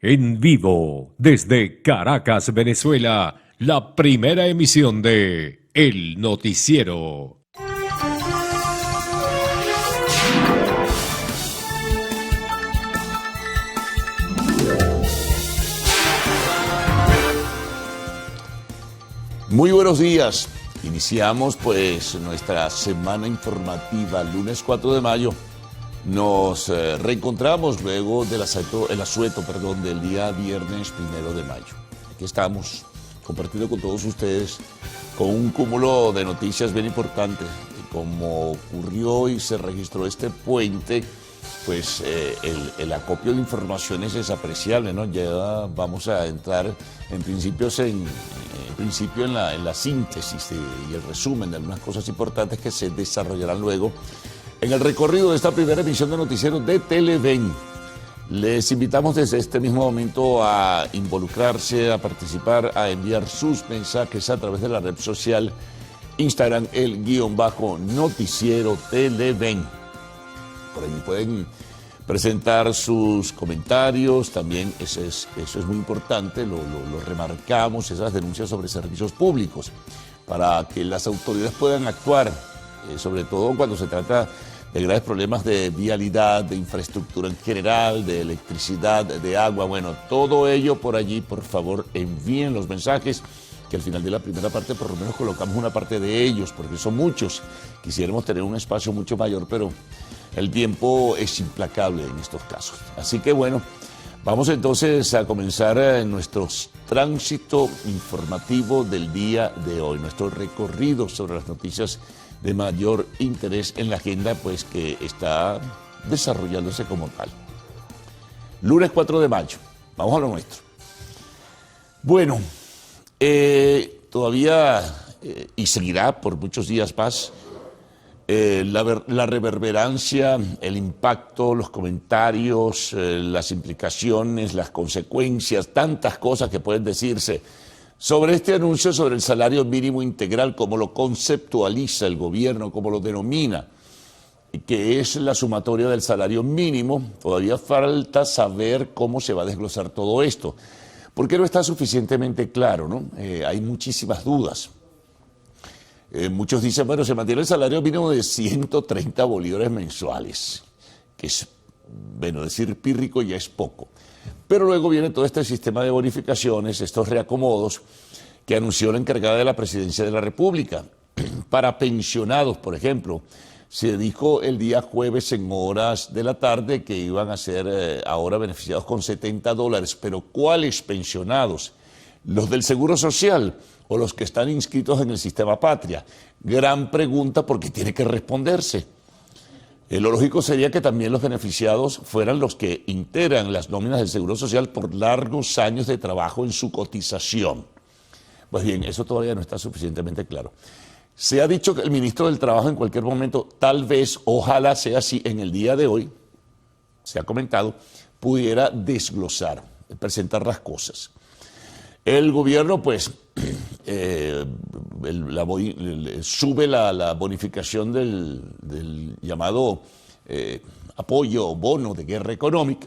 En vivo, desde Caracas, Venezuela, la primera emisión de El Noticiero. Muy buenos días. Iniciamos pues nuestra semana informativa, lunes 4 de mayo. Nos reencontramos luego del asueto del día viernes 1 de mayo. Aquí estamos compartiendo con todos ustedes con un cúmulo de noticias bien importantes. Como ocurrió y se registró este puente, pues el acopio de informaciones es apreciable, ¿no? Ya vamos a entrar en principio en la síntesis y el resumen de algunas cosas importantes que se desarrollarán luego en el recorrido de esta primera emisión de noticiero de Televen. Les invitamos desde este mismo momento a involucrarse, a participar, a enviar sus mensajes a través de la red social Instagram, _noticiero Televen. Por ahí pueden presentar sus comentarios, también eso es muy importante, lo remarcamos, esas denuncias sobre servicios públicos, para que las autoridades puedan actuar, sobre todo cuando se trata de graves problemas de vialidad, de infraestructura en general, de electricidad, de agua. Bueno, todo ello por allí, por favor, envíen los mensajes, que al final de la primera parte por lo menos colocamos una parte de ellos, porque son muchos. Quisiéramos tener un espacio mucho mayor, pero el tiempo es implacable en estos casos. Así que bueno, vamos entonces a comenzar nuestro tránsito informativo del día de hoy, nuestro recorrido sobre las noticias de mayor interés en la agenda, pues que está desarrollándose como tal. Lunes 4 de mayo, vamos a lo nuestro. Bueno, todavía y seguirá por muchos días más la reverberancia, el impacto, los comentarios, las implicaciones, las consecuencias, tantas cosas que pueden decirse sobre este anuncio sobre el salario mínimo integral, como lo conceptualiza el gobierno, como lo denomina, que es la sumatoria del salario mínimo. Todavía falta saber cómo se va a desglosar todo esto, porque no está suficientemente claro, ¿no? Hay muchísimas dudas. Muchos dicen, bueno, se mantiene el salario mínimo de 130 bolívares mensuales, que es, bueno, decir pírrico ya es poco. Pero luego viene todo este sistema de bonificaciones, estos reacomodos que anunció la encargada de la Presidencia de la República. Para pensionados, por ejemplo, se dijo el día jueves en horas de la tarde que iban a ser ahora beneficiados con $70, pero ¿cuáles pensionados? ¿Los del Seguro Social o los que están inscritos en el Sistema Patria? Gran pregunta, porque tiene que responderse. Lo lógico sería que también los beneficiados fueran los que integran las nóminas del Seguro Social por largos años de trabajo en su cotización. Pues bien, eso todavía no está suficientemente claro. Se ha dicho que el ministro del Trabajo en cualquier momento, tal vez, ojalá sea así, en el día de hoy, se ha comentado, pudiera desglosar, presentar las cosas. El gobierno, pues, sube la bonificación del llamado apoyo o bono de guerra económica.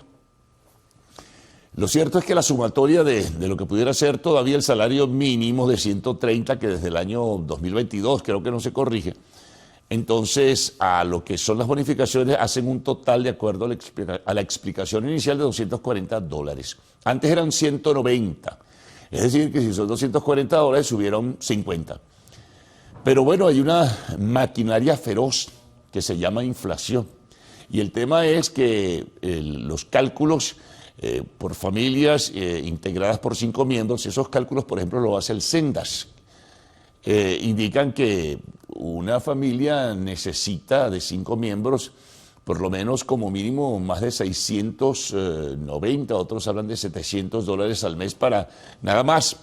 Lo cierto es que la sumatoria de lo que pudiera ser todavía el salario mínimo de 130, que desde el año 2022 creo que no se corrige, entonces a lo que son las bonificaciones hacen un total, de acuerdo a la explicación inicial, de $240. Antes eran 190. Es decir, que si son $240, subieron 50. Pero bueno, hay una maquinaria feroz que se llama inflación. Y el tema es que los cálculos por familias integradas por 5 miembros, esos cálculos, por ejemplo, lo hace el Sendas. Indican que una familia necesita de 5 miembros por lo menos como mínimo más de 690, otros hablan de $700 al mes para nada más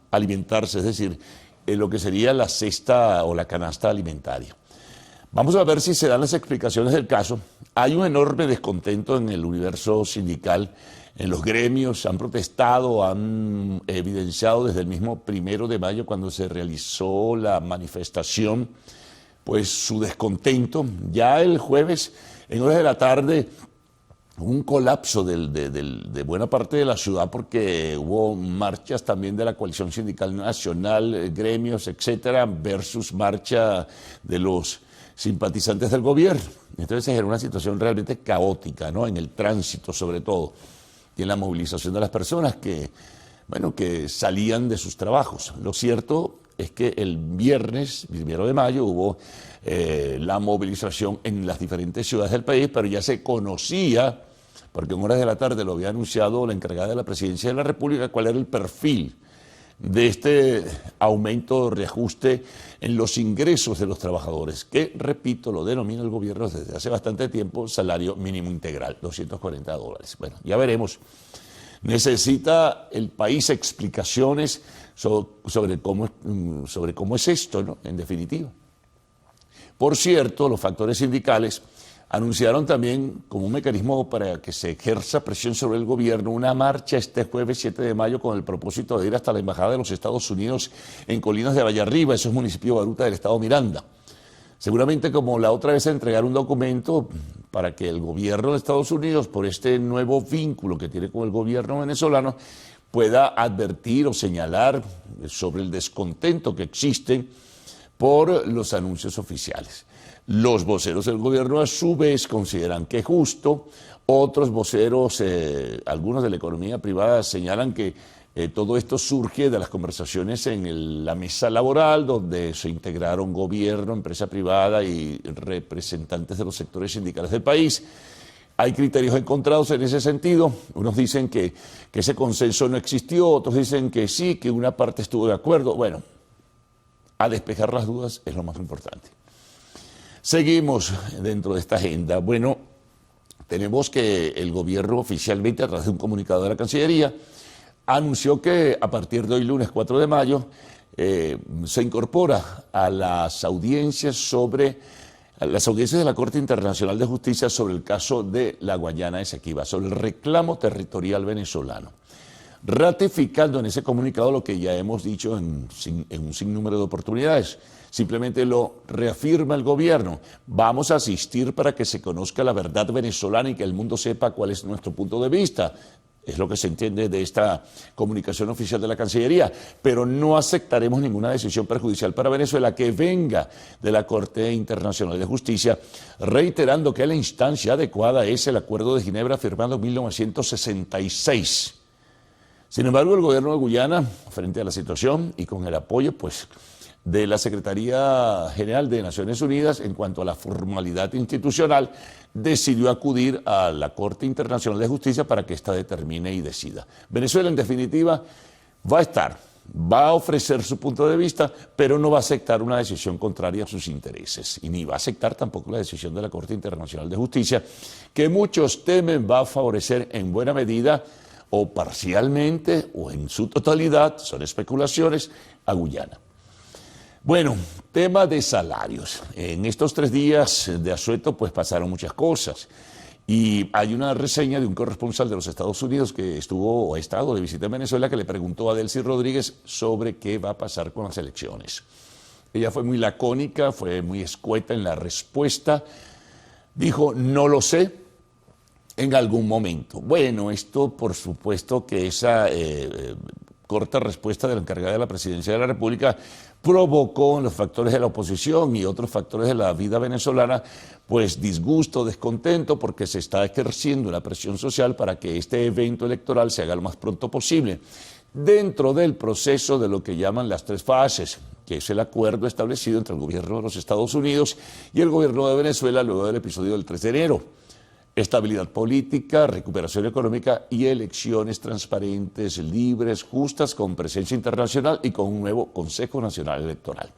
alimentarse, es decir, lo que sería la cesta o la canasta alimentaria. Vamos a ver si se dan las explicaciones del caso. Hay un enorme descontento en el universo sindical, en los gremios, han protestado, han evidenciado desde el mismo 1 de mayo, cuando se realizó la manifestación, pues su descontento. Ya el jueves, en horas de la tarde, un colapso de buena parte de la ciudad porque hubo marchas también de la Coalición Sindical Nacional, gremios, etcétera, versus marcha de los simpatizantes del gobierno. Entonces se generó una situación realmente caótica, ¿no? En el tránsito sobre todo y en la movilización de las personas que, bueno, que salían de sus trabajos. Lo cierto es que el viernes, 1 de mayo, hubo la movilización en las diferentes ciudades del país, pero ya se conocía, porque en horas de la tarde lo había anunciado la encargada de la Presidencia de la República, cuál era el perfil de este aumento, reajuste en los ingresos de los trabajadores, que, repito, lo denomina el gobierno desde hace bastante tiempo salario mínimo integral, $240. Bueno, ya veremos. Necesita el país explicaciones sobre cómo es esto, ¿no? En definitiva. Por cierto, los factores sindicales anunciaron también como un mecanismo para que se ejerza presión sobre el gobierno una marcha este jueves 7 de mayo con el propósito de ir hasta la Embajada de los Estados Unidos en Colinas de Vallarriba, eso es municipio de Baruta del estado Miranda. Seguramente como la otra vez entregar un documento para que el gobierno de Estados Unidos, por este nuevo vínculo que tiene con el gobierno venezolano, pueda advertir o señalar sobre el descontento que existe por los anuncios oficiales. Los voceros del gobierno a su vez consideran que es justo, otros voceros, algunos de la economía privada, señalan que todo esto surge de las conversaciones en la mesa laboral, donde se integraron gobierno, empresa privada y representantes de los sectores sindicales del país. Hay criterios encontrados en ese sentido. Unos dicen que ese consenso no existió, otros dicen que sí, que una parte estuvo de acuerdo. Bueno, a despejar las dudas es lo más importante. Seguimos dentro de esta agenda. Bueno, tenemos que el gobierno oficialmente, a través de un comunicado de la Cancillería, anunció que a partir de hoy, lunes 4 de mayo, se incorpora a las audiencias de la Corte Internacional de Justicia sobre el caso de la Guayana Esequiba, sobre el reclamo territorial venezolano, ratificando en ese comunicado lo que ya hemos dicho en un sinnúmero de oportunidades. Simplemente lo reafirma el gobierno. Vamos a asistir para que se conozca la verdad venezolana y que el mundo sepa cuál es nuestro punto de vista. Es lo que se entiende de esta comunicación oficial de la Cancillería, pero no aceptaremos ninguna decisión perjudicial para Venezuela que venga de la Corte Internacional de Justicia, reiterando que la instancia adecuada es el Acuerdo de Ginebra firmado en 1966. Sin embargo, el gobierno de Guyana, frente a la situación y con el apoyo, pues, de la Secretaría General de Naciones Unidas en cuanto a la formalidad institucional, decidió acudir a la Corte Internacional de Justicia para que ésta determine y decida. Venezuela, en definitiva, va a ofrecer su punto de vista, pero no va a aceptar una decisión contraria a sus intereses, y ni va a aceptar tampoco la decisión de la Corte Internacional de Justicia, que muchos temen va a favorecer en buena medida o parcialmente o en su totalidad, son especulaciones, a Guyana. Bueno, tema de salarios. En estos 3 días de asueto pues pasaron muchas cosas y hay una reseña de un corresponsal de los Estados Unidos que ha estado de visita en Venezuela, que le preguntó a Delcy Rodríguez sobre qué va a pasar con las elecciones. Ella fue muy lacónica, fue muy escueta en la respuesta, dijo no lo sé en algún momento. Bueno, esto por supuesto que esa corta respuesta de la encargada de la Presidencia de la República provocó en los factores de la oposición y otros factores de la vida venezolana pues disgusto, descontento, porque se está ejerciendo una presión social para que este evento electoral se haga lo más pronto posible, dentro del proceso de lo que llaman las 3 fases, que es el acuerdo establecido entre el gobierno de los Estados Unidos y el gobierno de Venezuela luego del episodio del 3 de enero. Estabilidad política, recuperación económica y elecciones transparentes, libres, justas, con presencia internacional y con un nuevo Consejo Nacional Electoral.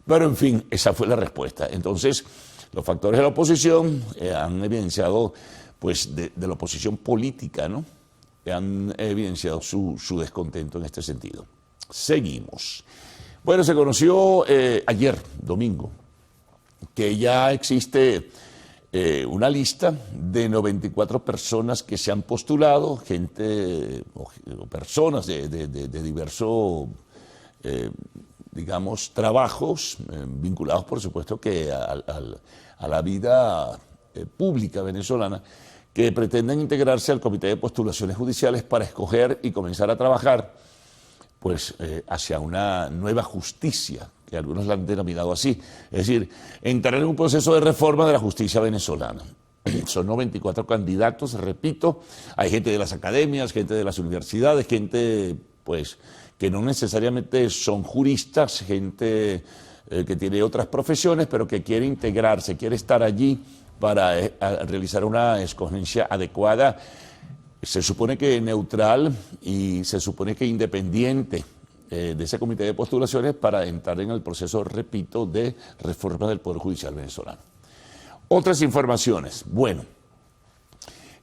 Pero, en fin, esa fue la respuesta. Entonces, los factores de la oposición han evidenciado, pues, de la oposición política, ¿no? Han evidenciado su descontento en este sentido. Seguimos. Bueno, se conoció ayer, domingo, que ya existe una lista de 94 personas que se han postulado, gente o personas de diversos, digamos, trabajos vinculados, por supuesto, que a la vida pública venezolana, que pretenden integrarse al Comité de Postulaciones Judiciales para escoger y comenzar a trabajar pues, hacia una nueva justicia, que algunos la han denominado así. Es decir, entrar en un proceso de reforma de la justicia venezolana. Son 94 candidatos, repito, hay gente de las academias, gente de las universidades, gente pues que no necesariamente son juristas, gente que tiene otras profesiones, pero que quiere integrarse, quiere estar allí para realizar una escogencia adecuada, se supone que neutral y se supone que independiente de ese comité de postulaciones para entrar en el proceso, repito, de reforma del Poder Judicial venezolano. Otras informaciones. Bueno,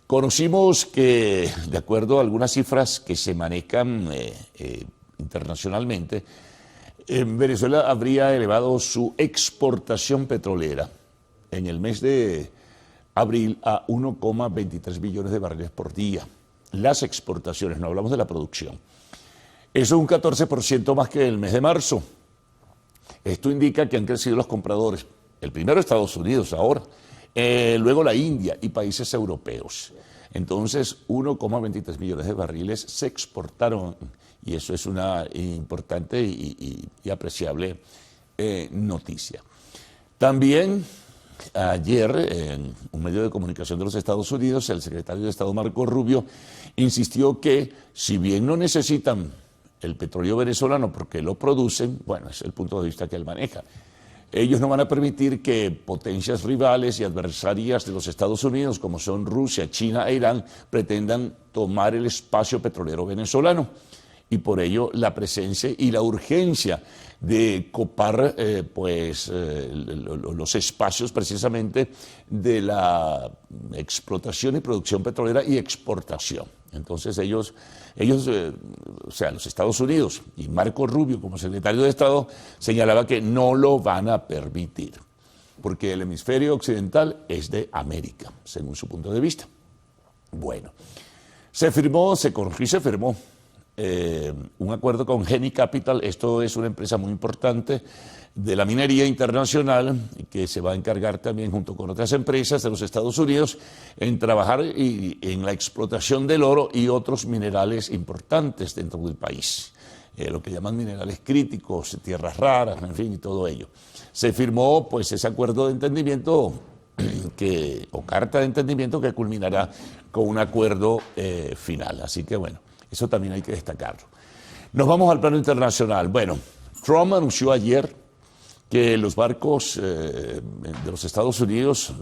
conocimos que, de acuerdo a algunas cifras que se manejan internacionalmente, Venezuela habría elevado su exportación petrolera en el mes de abril a 1,23 billones de barriles por día. Las exportaciones, no hablamos de la producción. Eso es un 14% más que el mes de marzo. Esto indica que han crecido los compradores. El primero Estados Unidos ahora, luego la India y países europeos. Entonces, 1,23 millones de barriles se exportaron y eso es una importante y apreciable noticia. También ayer, en un medio de comunicación de los Estados Unidos, el secretario de Estado Marco Rubio insistió que si bien no necesitan el petróleo venezolano porque lo producen, bueno, es el punto de vista que él maneja, ellos no van a permitir que potencias rivales y adversarias de los Estados Unidos, como son Rusia, China e Irán, pretendan tomar el espacio petrolero venezolano. Y por ello la presencia y la urgencia de copar los espacios precisamente de la explotación y producción petrolera y exportación. Entonces ellos, o sea, los Estados Unidos y Marco Rubio como secretario de Estado señalaba que no lo van a permitir, porque el hemisferio occidental es de América, según su punto de vista. Bueno, se firmó un acuerdo con Geni Capital. Esto es una empresa muy importante de la minería internacional que se va a encargar también junto con otras empresas de los Estados Unidos en trabajar en la explotación del oro y otros minerales importantes dentro del país, lo que llaman minerales críticos, tierras raras, en fin, y todo ello. Se firmó pues ese acuerdo de entendimiento o carta de entendimiento que culminará con un acuerdo final. Así que bueno, eso también hay que destacarlo. Nos vamos al plano internacional. Bueno, Trump anunció ayer que los barcos de los Estados Unidos,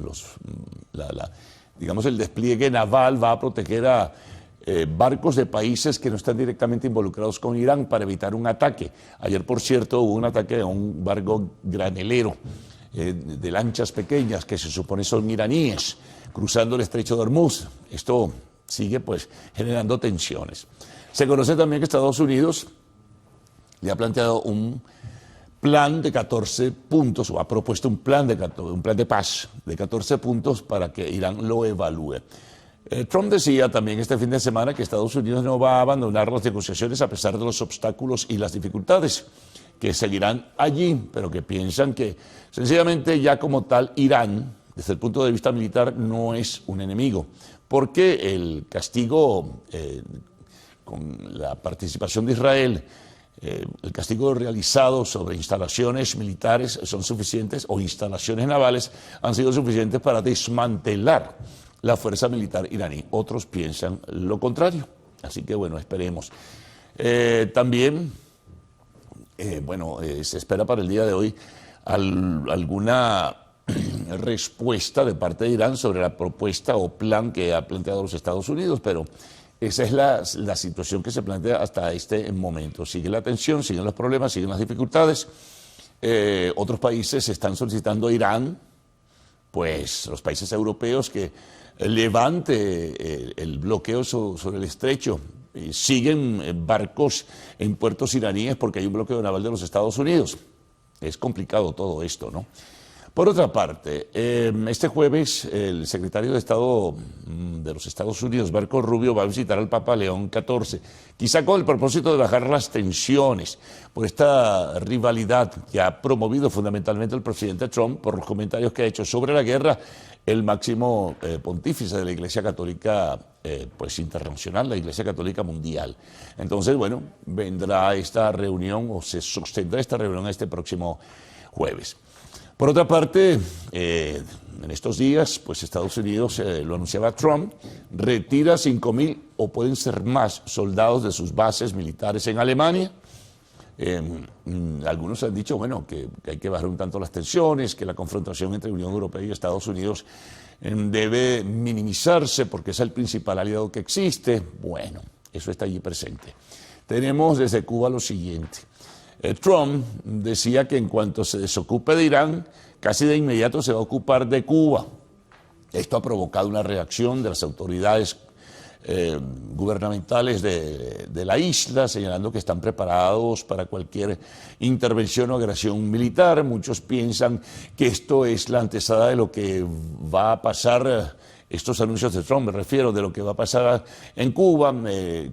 digamos el despliegue naval va a proteger a barcos de países que no están directamente involucrados con Irán para evitar un ataque. Ayer, por cierto, hubo un ataque a un barco granelero de lanchas pequeñas que se supone son iraníes, cruzando el estrecho de Hormuz. Esto sigue pues generando tensiones. Se conoce también que Estados Unidos le ha planteado un plan de 14 puntos, o ha propuesto un plan de paz de 14 puntos para que Irán lo evalúe. Trump decía también este fin de semana que Estados Unidos no va a abandonar las negociaciones a pesar de los obstáculos y las dificultades, que seguirán allí, pero que piensan que sencillamente ya como tal Irán, desde el punto de vista militar, no es un enemigo, porque el castigo con la participación de Israel, el castigo realizado sobre instalaciones militares son suficientes, o instalaciones navales han sido suficientes para desmantelar la fuerza militar iraní. Otros piensan lo contrario, así que bueno, esperemos. También, se espera para el día de hoy alguna respuesta de parte de Irán sobre la propuesta o plan que ha planteado los Estados Unidos, pero esa es la situación que se plantea hasta este momento. Sigue la tensión, siguen los problemas, siguen las dificultades. Otros países están solicitando a Irán, pues los países europeos, que levante el bloqueo sobre el estrecho. Siguen barcos en puertos iraníes porque hay un bloqueo naval de los Estados Unidos. Es complicado todo esto, ¿no? Por otra parte, este jueves el secretario de Estado de los Estados Unidos, Marco Rubio, va a visitar al Papa León XIV, quizá con el propósito de bajar las tensiones por esta rivalidad que ha promovido fundamentalmente el presidente Trump por los comentarios que ha hecho sobre la guerra el máximo pontífice de la Iglesia Católica pues internacional, la Iglesia Católica Mundial. Entonces, bueno, vendrá esta reunión o se sostendrá esta reunión este próximo jueves. Por otra parte, en estos días, pues Estados Unidos, lo anunciaba Trump, retira 5.000 o pueden ser más soldados de sus bases militares en Alemania. Algunos han dicho, bueno, que hay que bajar un tanto las tensiones, que la confrontación entre Unión Europea y Estados Unidos debe minimizarse porque es el principal aliado que existe. Bueno, eso está allí presente. Tenemos desde Cuba lo siguiente. Trump decía que en cuanto se desocupe de Irán, casi de inmediato se va a ocupar de Cuba. Esto ha provocado una reacción de las autoridades gubernamentales de la isla, señalando que están preparados para cualquier intervención o agresión militar. Muchos piensan que esto es la antesala de lo que va a pasar. Estos anuncios de Trump, me refiero, de lo que va a pasar en Cuba.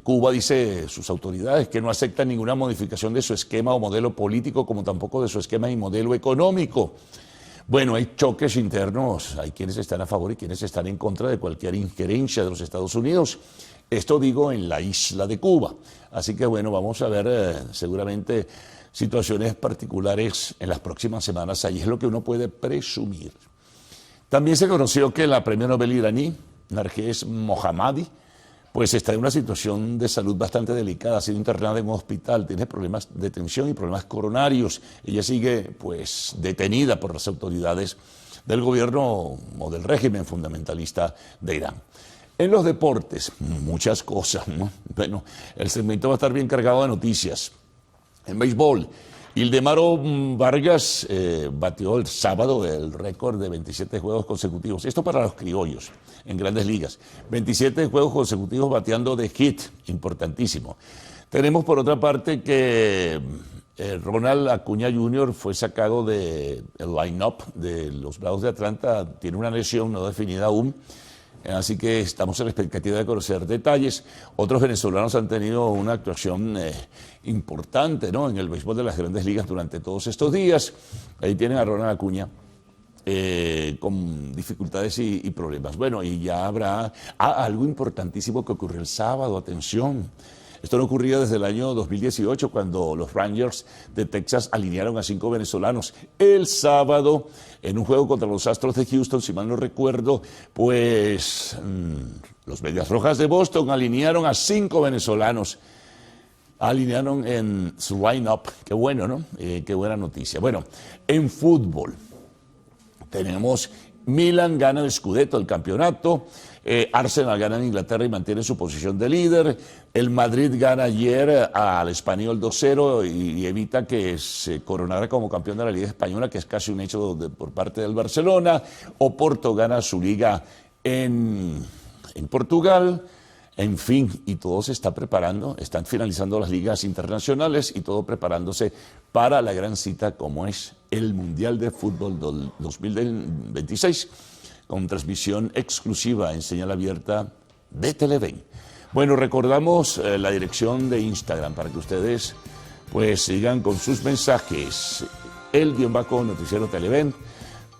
Cuba, dice sus autoridades, que no acepta ninguna modificación de su esquema o modelo político, como tampoco de su esquema y modelo económico. Bueno, hay choques internos, hay quienes están a favor y quienes están en contra de cualquier injerencia de los Estados Unidos. Esto digo en la isla de Cuba. Así que bueno, vamos a ver seguramente situaciones particulares en las próximas semanas. Ahí es lo que uno puede presumir. También se conoció que la premio Nobel iraní, Narges Mohammadi, pues está en una situación de salud bastante delicada, ha sido internada en un hospital, tiene problemas de tensión y problemas coronarios. Ella sigue pues detenida por las autoridades del gobierno o del régimen fundamentalista de Irán. En los deportes, muchas cosas, ¿no? Bueno, el segmento va a estar bien cargado de noticias. En béisbol, Ildemaro Vargas batió el sábado el récord de 27 juegos consecutivos. Esto para los criollos en Grandes Ligas. 27 juegos consecutivos bateando de hit, importantísimo. Tenemos por otra parte que Ronald Acuña Jr. fue sacado del line-up de los Bravos de Atlanta. Tiene una lesión no definida aún. Así que estamos en la expectativa de conocer detalles. Otros venezolanos han tenido una actuación importante, ¿no?, en el béisbol de las Grandes Ligas durante todos estos días. Ahí tienen a Ronald Acuña con dificultades y problemas. Bueno, y ya habrá algo importantísimo que ocurrió el sábado, atención. Esto no ocurría desde el año 2018, cuando los Rangers de Texas alinearon a 5 venezolanos. El sábado, en un juego contra los Astros de Houston, si mal no recuerdo, pues los Medias Rojas de Boston alinearon a 5 venezolanos. Alinearon en su line-up. Qué bueno, ¿no? Qué buena noticia. Bueno, en fútbol tenemos Milan gana el Scudetto, el campeonato. Arsenal gana en Inglaterra y mantiene su posición de líder. El Madrid gana ayer al Español 2-0 y evita que se coronara como campeón de la Liga Española, que es casi un hecho por parte del Barcelona. Oporto gana su liga en Portugal. En fin, y todo se está preparando, están finalizando las ligas internacionales y todo preparándose para la gran cita como es el Mundial de Fútbol 2026, con transmisión exclusiva en señal abierta de Televen. Bueno, recordamos la dirección de Instagram para que ustedes pues sigan con sus mensajes, _noticiero Televen.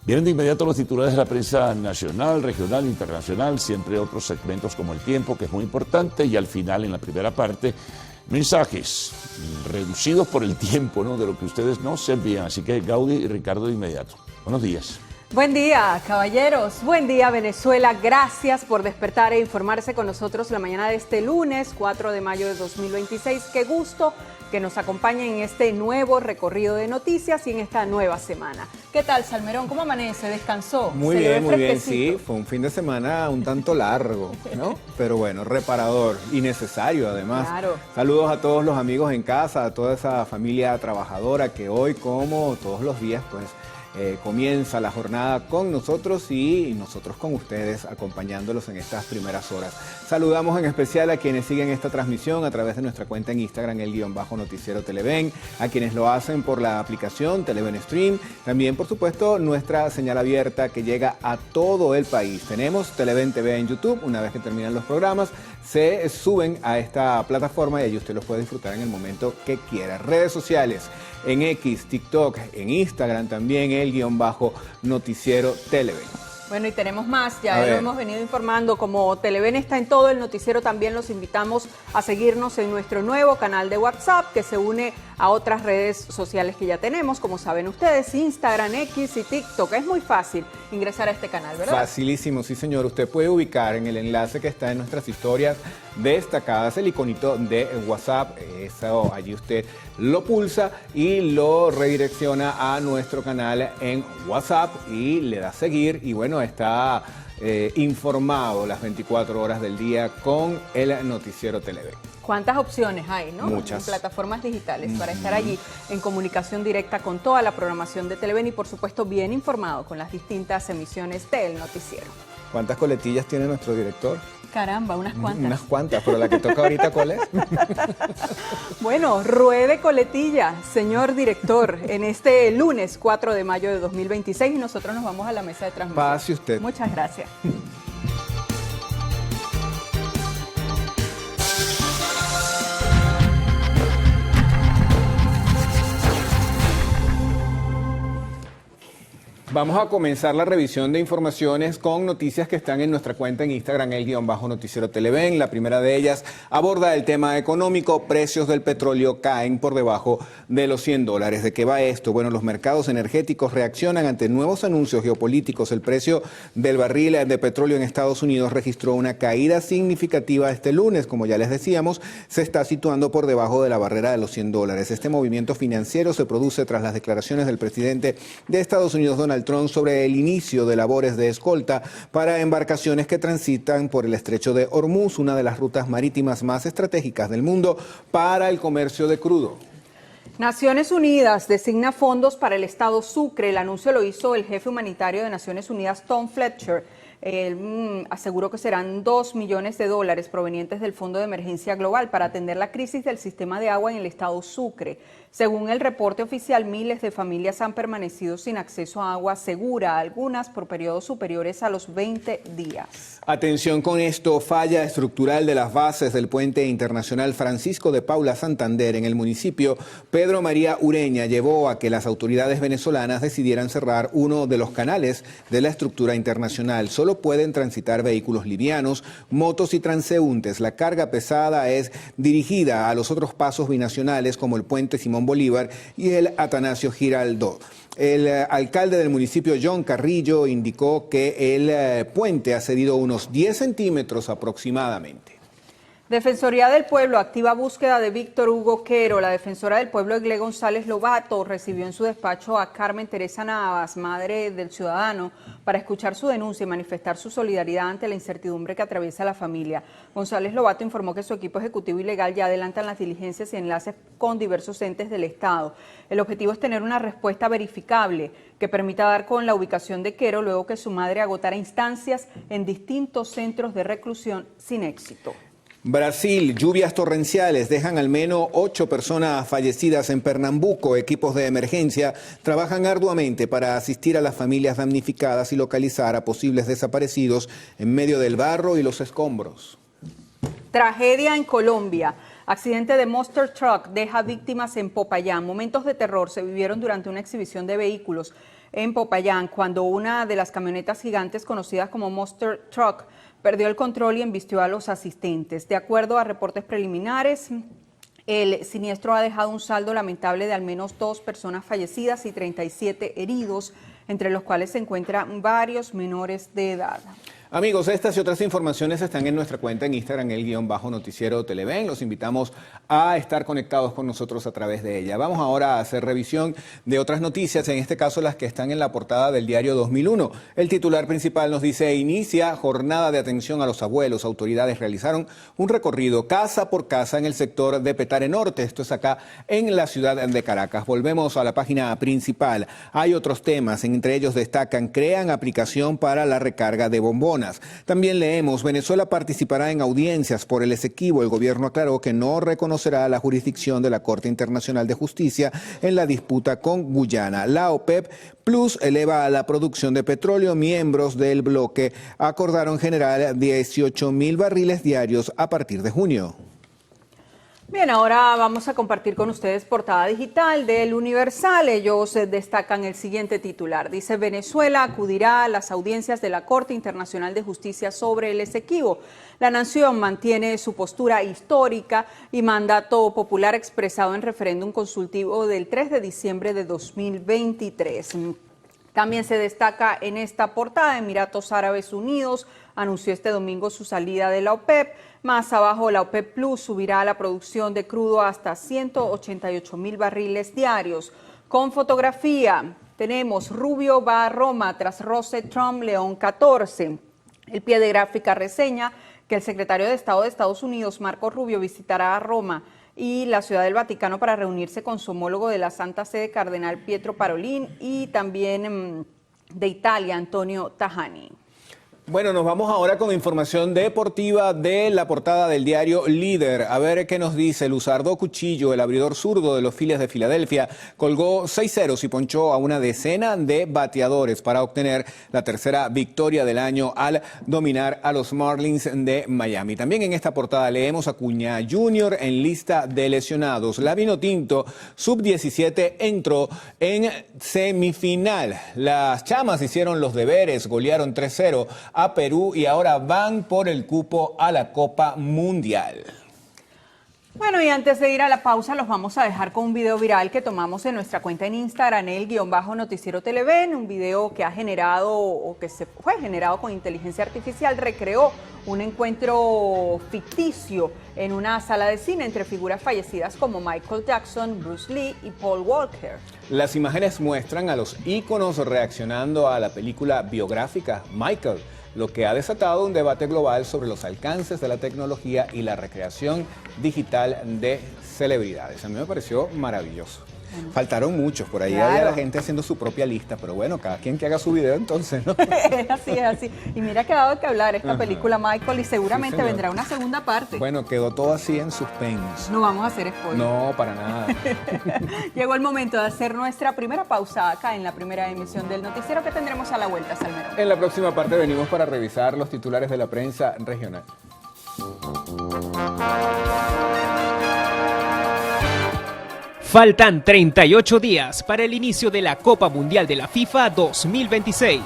Vienen de inmediato los titulares de la prensa nacional, regional, internacional, siempre otros segmentos como el tiempo, que es muy importante, y al final, en la primera parte, mensajes reducidos por el tiempo, ¿no?, de lo que ustedes nos envían. Así que Gaudi y Ricardo de inmediato. Buenos días. Buen día, caballeros. Buen día, Venezuela. Gracias por despertar e informarse con nosotros la mañana de este lunes, 4 de mayo de 2026. Qué gusto que nos acompañen en este nuevo recorrido de noticias y en esta nueva semana. ¿Qué tal, Salmerón? ¿Cómo amanece? ¿Descansó? Muy bien, sí. Fue un fin de semana un tanto largo, ¿no? Pero bueno, reparador y necesario además. Claro. Saludos a todos los amigos en casa, a toda esa familia trabajadora que hoy, como todos los días, pues comienza la jornada con nosotros y nosotros con ustedes acompañándolos en estas primeras horas. Saludamos en especial a quienes siguen esta transmisión a través de nuestra cuenta en Instagram, _noticiero Televen, a quienes lo hacen por la aplicación Televen Stream, también por supuesto nuestra señal abierta que llega a todo el país. Tenemos Televen TV en YouTube, una vez que terminan los programas, se suben a esta plataforma y allí usted los puede disfrutar en el momento que quiera. Redes sociales, en X, TikTok, en Instagram también, _noticiero Televen. Bueno, y tenemos más, ya lo hemos venido informando, como Televen está en todo el noticiero, también los invitamos a seguirnos en nuestro nuevo canal de WhatsApp, que se une a otras redes sociales que ya tenemos, como saben ustedes, Instagram, X y TikTok. Es muy fácil ingresar a este canal, ¿verdad? Facilísimo, sí señor. Usted puede ubicar en el enlace que está en nuestras historias destacadas el iconito de WhatsApp. Eso, allí usted lo pulsa y lo redirecciona a nuestro canal en WhatsApp y le da a seguir y bueno, está informado las 24 horas del día con el noticiero Televen. ¿Cuántas opciones hay, no? Muchas. En plataformas digitales para estar allí en comunicación directa con toda la programación de Televen y por supuesto bien informado con las distintas emisiones del noticiero. ¿Cuántas coletillas tiene nuestro director? Caramba, unas cuantas. Unas cuantas, pero la que toca ahorita, ¿cuál es? Bueno, ruede coletilla, señor director, en este lunes 4 de mayo de 2026 y nosotros nos vamos a la mesa de transmisión. Pase usted. Muchas gracias. Vamos a comenzar la revisión de informaciones con noticias que están en nuestra cuenta en Instagram, _noticiero Televen. La primera de ellas aborda el tema económico. Precios del petróleo caen por debajo de los $100. ¿De qué va esto? Bueno, los mercados energéticos reaccionan ante nuevos anuncios geopolíticos. El precio del barril de petróleo en Estados Unidos registró una caída significativa este lunes. Como ya les decíamos, se está situando por debajo de la barrera de los $100. Este movimiento financiero se produce tras las declaraciones del presidente de Estados Unidos, Donald Trump, sobre el inicio de labores de escolta para embarcaciones que transitan por el estrecho de Hormuz, una de las rutas marítimas más estratégicas del mundo para el comercio de crudo. Naciones Unidas designa fondos para el estado Sucre. El anuncio lo hizo el jefe humanitario de Naciones Unidas, Tom Fletcher. Él aseguró que serán $2 millones provenientes del Fondo de Emergencia Global para atender la crisis del sistema de agua en el estado Sucre. Según el reporte oficial, miles de familias han permanecido sin acceso a agua segura, algunas por periodos superiores a los 20 días. Atención con esto, falla estructural de las bases del puente internacional Francisco de Paula Santander en el municipio Pedro María Ureña llevó a que las autoridades venezolanas decidieran cerrar uno de los canales de la estructura internacional. Solo pueden transitar vehículos livianos, motos y transeúntes. La carga pesada es dirigida a los otros pasos binacionales como el puente Simón Bolívar y el Atanasio Giraldo. El alcalde del municipio, John Carrillo, indicó que el puente ha cedido unos 10 centímetros aproximadamente. Defensoría del Pueblo activa búsqueda de Víctor Hugo Quero. La defensora del pueblo, Egle González Lobato, recibió en su despacho a Carmen Teresa Navas, madre del ciudadano, para escuchar su denuncia y manifestar su solidaridad ante la incertidumbre que atraviesa la familia. González Lobato informó que su equipo ejecutivo y legal ya adelantan las diligencias y enlaces con diversos entes del Estado. El objetivo es tener una respuesta verificable que permita dar con la ubicación de Quero luego que su madre agotara instancias en distintos centros de reclusión sin éxito. Brasil, lluvias torrenciales dejan al menos 8 personas fallecidas en Pernambuco. Equipos de emergencia trabajan arduamente para asistir a las familias damnificadas y localizar a posibles desaparecidos en medio del barro y los escombros. Tragedia en Colombia. Accidente de Monster Truck deja víctimas en Popayán. Momentos de terror se vivieron durante una exhibición de vehículos en Popayán cuando una de las camionetas gigantes conocidas como Monster Truck perdió el control y embistió a los asistentes. De acuerdo a reportes preliminares, el siniestro ha dejado un saldo lamentable de al menos 2 personas fallecidas y 37 heridos, entre los cuales se encuentran varios menores de edad. Amigos, estas y otras informaciones están en nuestra cuenta en Instagram, el_noticiero Televen. Los invitamos a estar conectados con nosotros a través de ella. Vamos ahora a hacer revisión de otras noticias, en este caso las que están en la portada del diario 2001. El titular principal nos dice: inicia jornada de atención a los abuelos. Autoridades realizaron un recorrido casa por casa en el sector de Petare Norte. Esto es acá en la ciudad de Caracas. Volvemos a la página principal. Hay otros temas, entre ellos destacan: crean aplicación para la recarga de bombonas. También leemos: Venezuela participará en audiencias por el Esequibo. El gobierno aclaró que no reconocerá la jurisdicción de la Corte Internacional de Justicia en la disputa con Guyana. La OPEP Plus eleva la producción de petróleo. Miembros del bloque acordaron generar 18.000 barriles diarios a partir de junio. Bien, ahora vamos a compartir con ustedes portada digital del Universal. Ellos destacan el siguiente titular. Dice: Venezuela acudirá a las audiencias de la Corte Internacional de Justicia sobre el Esequibo. La nación mantiene su postura histórica y mandato popular expresado en referéndum consultivo del 3 de diciembre de 2023. También se destaca en esta portada: Emiratos Árabes Unidos anunció este domingo su salida de la OPEP. Más abajo, la OPEP Plus subirá la producción de crudo hasta 188.000 barriles diarios. Con fotografía, tenemos: Rubio va a Roma tras roce Trump-León 14. El pie de gráfica reseña que el secretario de Estado de Estados Unidos, Marco Rubio, visitará a Roma y la Ciudad del Vaticano para reunirse con su homólogo de la Santa Sede, Cardenal Pietro Parolin, y también de Italia, Antonio Tajani. Bueno, nos vamos ahora con información deportiva de la portada del diario Líder. A ver qué nos dice. Luzardo Cuchillo, el abridor zurdo de los Phillies de Filadelfia, colgó 6 ceros y ponchó a una decena de bateadores para obtener la tercera victoria del año al dominar a los Marlins de Miami. También en esta portada leemos: Acuña Jr. en lista de lesionados. La Vinotinto sub-17 entró en semifinal. Las Chamas hicieron los deberes, golearon 3-0 a Perú y ahora van por el cupo a la Copa Mundial. Bueno, y antes de ir a la pausa, los vamos a dejar con un video viral que tomamos en nuestra cuenta en Instagram, el_noticiero Televen, un video que ha generado o que se fue generado con inteligencia artificial. Recreó un encuentro ficticio en una sala de cine entre figuras fallecidas como Michael Jackson, Bruce Lee y Paul Walker. Las imágenes muestran a los íconos reaccionando a la película biográfica Michael, lo que ha desatado un debate global sobre los alcances de la tecnología y la recreación digital de celebridades. A mí me pareció maravilloso. Faltaron muchos, por ahí Claro. había la gente haciendo su propia lista, pero bueno, cada quien que haga su video entonces, ¿no? Es así, es así. Y mira que ha dado que hablar esta película Michael, y seguramente Sí, señor. vendrá una segunda parte. Bueno, quedó todo así en suspense. No vamos a hacer spoiler. No, para nada. Llegó el momento de hacer nuestra primera pausa acá en la primera emisión del noticiero, que tendremos a la vuelta, Salmerón. En la próxima parte venimos para revisar los titulares de la prensa regional. Faltan 38 días para el inicio de la Copa Mundial de la FIFA 2026.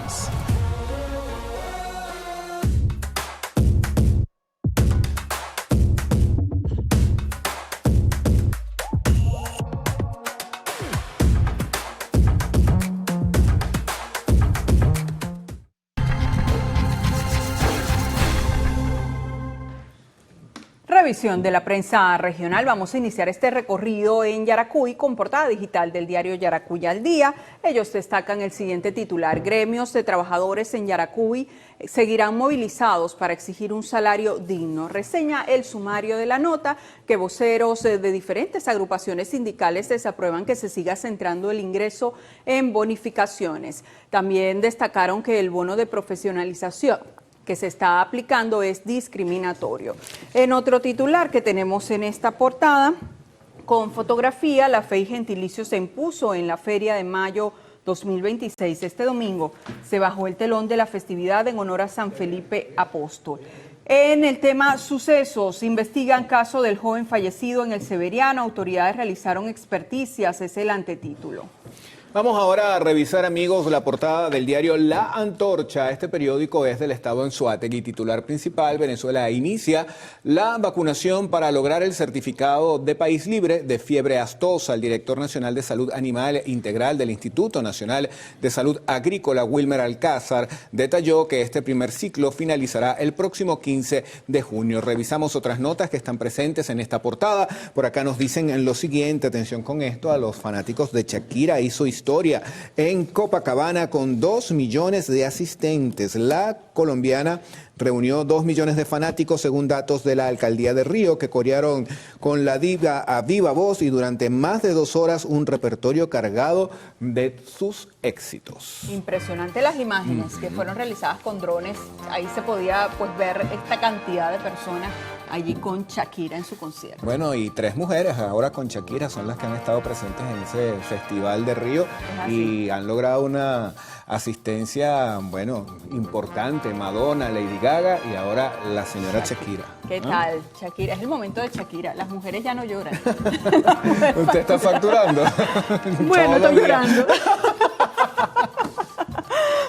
Revisión de la prensa regional. Vamos a iniciar este recorrido en Yaracuy con portada digital del diario Yaracuy al Día. Ellos destacan el siguiente titular: gremios de trabajadores en Yaracuy seguirán movilizados para exigir un salario digno. Reseña el sumario de la nota que voceros de diferentes agrupaciones sindicales desaprueban que se siga centrando el ingreso en bonificaciones. También destacaron que el bono de profesionalización que se está aplicando es discriminatorio. En otro titular que tenemos en esta portada, con fotografía, la fe y gentilicio se impuso en la Feria de Mayo 2026. Este domingo se bajó el telón de la festividad en honor a San Felipe Apóstol. En el tema sucesos, investigan caso del joven fallecido en el Severiano. Autoridades realizaron experticias, es el antetítulo. Vamos ahora a revisar, amigos, la portada del diario La Antorcha. Este periódico es del estado Anzoátegui. Titular principal: Venezuela inicia la vacunación para lograr el certificado de país libre de fiebre aftosa. El director nacional de Salud Animal Integral del Instituto Nacional de Salud Agrícola, Wilmer Alcázar, detalló que este primer ciclo finalizará el próximo 15 de junio. Revisamos otras notas que están presentes en esta portada. Por acá nos dicen lo siguiente, atención con esto: a los fanáticos de Shakira hizo historia en Copacabana con 2 millones de asistentes. La colombiana reunió 2 millones de fanáticos según datos de la Alcaldía de Río, que corearon con la diva a viva voz y durante más de 2 horas un repertorio cargado de sus éxitos. Impresionante las imágenes que fueron realizadas con drones. Ahí se podía pues ver esta cantidad de personas allí con Shakira en su concierto. Bueno, y 3 mujeres ahora con Shakira son las que han estado presentes en ese festival de Río y han logrado una asistencia, bueno, importante. Madonna, Lady Gaga y ahora la señora Shakira. ¿Qué tal, Shakira? Es el momento de Shakira. Las mujeres ya no lloran. ¿Usted está facturando? Bueno, estoy llorando.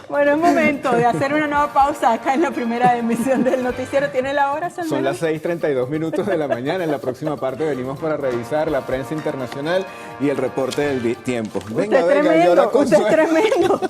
Bueno, es momento de hacer una nueva pausa acá en la primera emisión del noticiero. ¿Tiene la hora, Salmón? Son las 6:32 minutos de la mañana. En la próxima parte venimos para revisar la prensa internacional y el reporte del tiempo. Venga, usted venga, yo la consuelo. Usted es tremendo.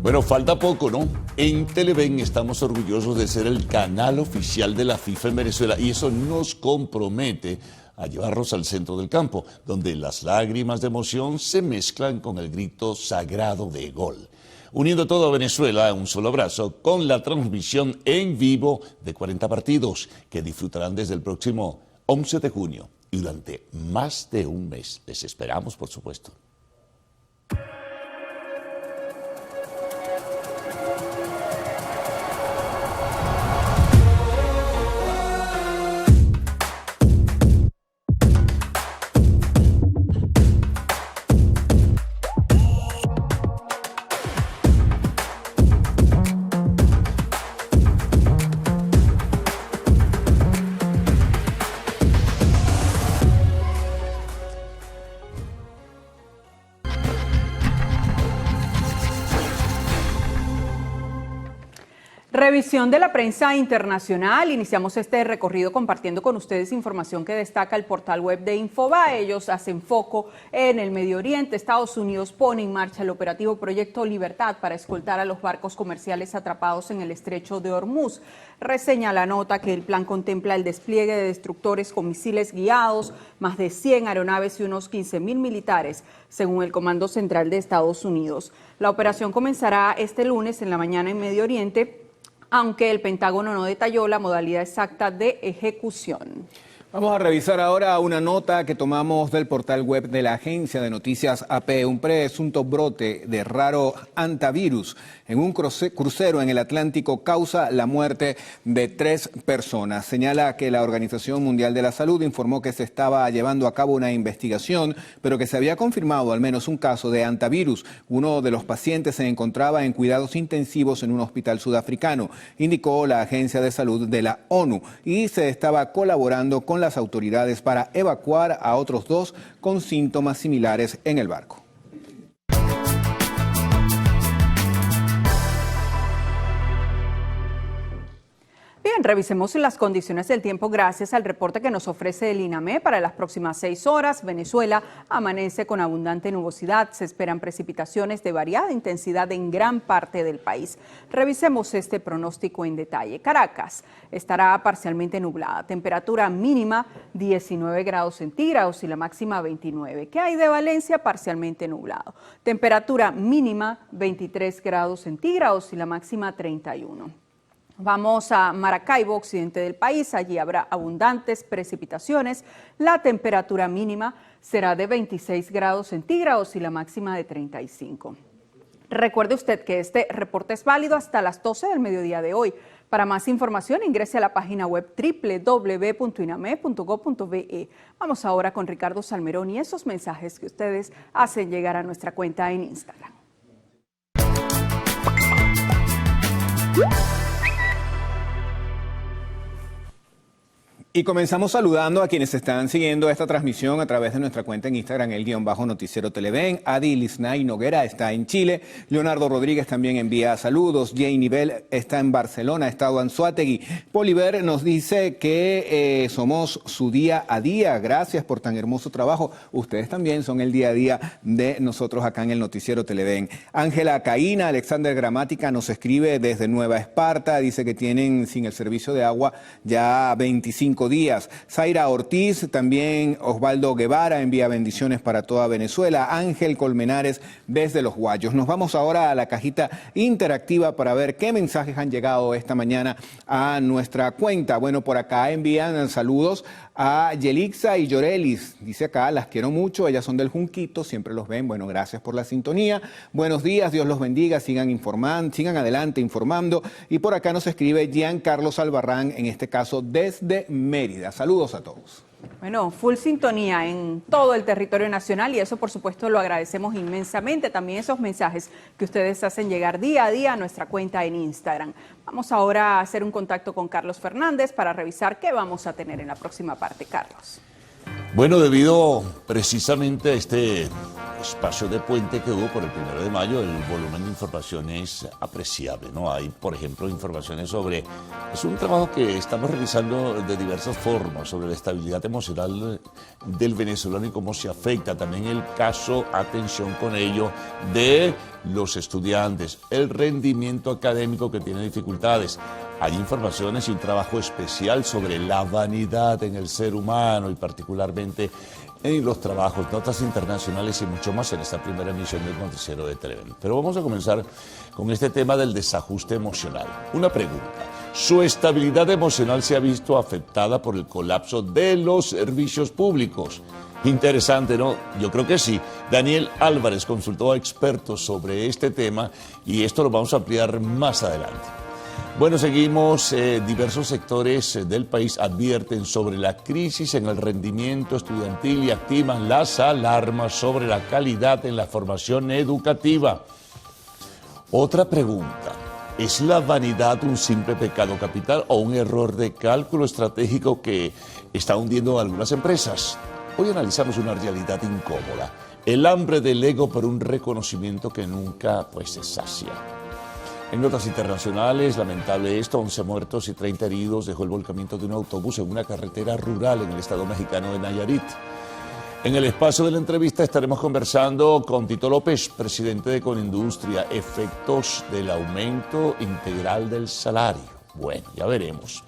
Bueno, falta poco, ¿no? En Televen estamos orgullosos de ser el canal oficial de la FIFA en Venezuela y eso nos compromete a llevarnos al centro del campo, donde las lágrimas de emoción se mezclan con el grito sagrado de gol. Uniendo todo a Venezuela en un solo abrazo con la transmisión en vivo de 40 partidos que disfrutarán desde el próximo 11 de junio y durante más de un mes. Les esperamos, por supuesto. Revisión de la prensa internacional. Iniciamos este recorrido compartiendo con ustedes información que destaca el portal web de Infobae. Ellos hacen foco en el Medio Oriente. Estados Unidos pone en marcha el operativo Proyecto Libertad para escoltar a los barcos comerciales atrapados en el estrecho de Hormuz. Reseña la nota que el plan contempla el despliegue de destructores con misiles guiados, más de 100 aeronaves y unos 15.000 militares, según el Comando Central de Estados Unidos. La operación comenzará este lunes en la mañana en Medio Oriente, aunque el Pentágono no detalló la modalidad exacta de ejecución. Vamos a revisar ahora una nota que tomamos del portal web de la agencia de noticias AP. Un presunto brote de raro hantavirus en un crucero en el Atlántico causa la muerte de 3 personas. Señala que la Organización Mundial de la Salud informó que se estaba llevando a cabo una investigación, pero que se había confirmado al menos un caso de hantavirus. Uno de los pacientes se encontraba en cuidados intensivos en un hospital sudafricano, indicó la Agencia de Salud de la ONU, y se estaba colaborando con las autoridades para evacuar a otros 2 con síntomas similares en el barco. Bien, revisemos las condiciones del tiempo gracias al reporte que nos ofrece el INAME. Para las próximas 6 horas, Venezuela amanece con abundante nubosidad. Se esperan precipitaciones de variada intensidad en gran parte del país. Revisemos este pronóstico en detalle. Caracas estará parcialmente nublada. Temperatura mínima 19 grados centígrados y la máxima 29. ¿Qué hay de Valencia? Parcialmente nublado. Temperatura mínima 23 grados centígrados y la máxima 31. Vamos a Maracaibo, occidente del país. Allí habrá abundantes precipitaciones. La temperatura mínima será de 26 grados centígrados y la máxima de 35. Recuerde usted que este reporte es válido hasta las 12 del mediodía de hoy. Para más información, ingrese a la página web www.iname.gov.be. Vamos ahora con Ricardo Salmerón y esos mensajes que ustedes hacen llegar a nuestra cuenta en Instagram. Y comenzamos saludando a quienes están siguiendo esta transmisión a través de nuestra cuenta en Instagram, _noticiero Televen. Adi Lisnay Noguera está en Chile. Leonardo Rodríguez también envía saludos. Jane Bell está en Barcelona, ha estado en Anzoátegui. Poliver nos dice que somos su día a día. Gracias por tan hermoso trabajo. Ustedes también son el día a día de nosotros acá en el noticiero Televen. Ángela Caína, Alexander Gramática nos escribe desde Nueva Esparta. Dice que tienen sin el servicio de agua ya 25 días. Zaira Ortiz, también Osvaldo Guevara envía bendiciones para toda Venezuela. Ángel Colmenares desde Los Guayos. Nos vamos ahora a la cajita interactiva para ver qué mensajes han llegado esta mañana a nuestra cuenta. Bueno, por acá envían saludos a Yelixa y Llorelis. Dice acá, las quiero mucho, ellas son del Junquito, siempre los ven. Bueno, gracias por la sintonía. Buenos días, Dios los bendiga, sigan informando, sigan adelante informando. Y por acá nos escribe Jean Carlos Albarrán, en este caso desde Mérida. Saludos a todos. Bueno, full sintonía en todo el territorio nacional y eso por supuesto lo agradecemos inmensamente. También esos mensajes que ustedes hacen llegar día a día a nuestra cuenta en Instagram. Vamos ahora a hacer un contacto con Carlos Fernández para revisar qué vamos a tener en la próxima parte. Carlos. Bueno, debido precisamente a este espacio de puente que hubo por el 1 de mayo, el volumen de información es apreciable, ¿no? Hay, por ejemplo, informaciones sobre... Es un trabajo que estamos realizando de diversas formas, sobre la estabilidad emocional del venezolano y cómo se afecta. También el caso, atención con ello, de los estudiantes, el rendimiento académico que tiene dificultades. Hay informaciones y un trabajo especial sobre la vanidad en el ser humano y particularmente en los trabajos, notas internacionales y mucho más en esta primera emisión del noticiero de Televen. Pero vamos a comenzar con este tema del desajuste emocional. Una pregunta. ¿Su estabilidad emocional se ha visto afectada por el colapso de los servicios públicos? Interesante, ¿no? Yo creo que sí. Daniel Álvarez consultó a expertos sobre este tema y esto lo vamos a ampliar más adelante. Bueno, seguimos. Diversos sectores del país advierten sobre la crisis en el rendimiento estudiantil y activan las alarmas sobre la calidad en la formación educativa. Otra pregunta. ¿Es la vanidad un simple pecado capital o un error de cálculo estratégico que está hundiendo a algunas empresas? Hoy analizamos una realidad incómoda. El hambre del ego por un reconocimiento que nunca se sacia. En notas internacionales, lamentable esto, 11 muertos y 30 heridos dejó el volcamiento de un autobús en una carretera rural en el estado mexicano de Nayarit. En el espacio de la entrevista estaremos conversando con Tito López, presidente de Conindustria, efectos del aumento integral del salario. Bueno, ya veremos.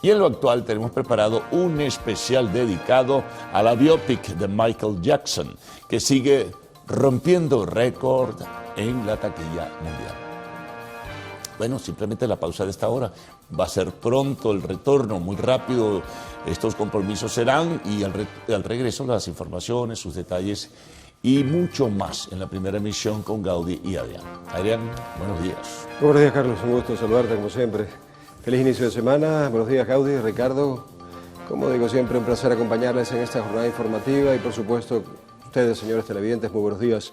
Y en lo actual tenemos preparado un especial dedicado a la biopic de Michael Jackson, que sigue rompiendo récord en la taquilla mundial. Bueno, simplemente la pausa de esta hora. Va a ser pronto el retorno, muy rápido estos compromisos serán y al regreso las informaciones, sus detalles y mucho más en la primera emisión con Gaudí y Adrián. Adrián, buenos días. Buenos días, Carlos. Un gusto saludarte como siempre. Feliz inicio de semana. Buenos días, Gaudí, Ricardo. Como digo siempre, un placer acompañarles en esta jornada informativa y por supuesto ustedes, señores televidentes, muy buenos días.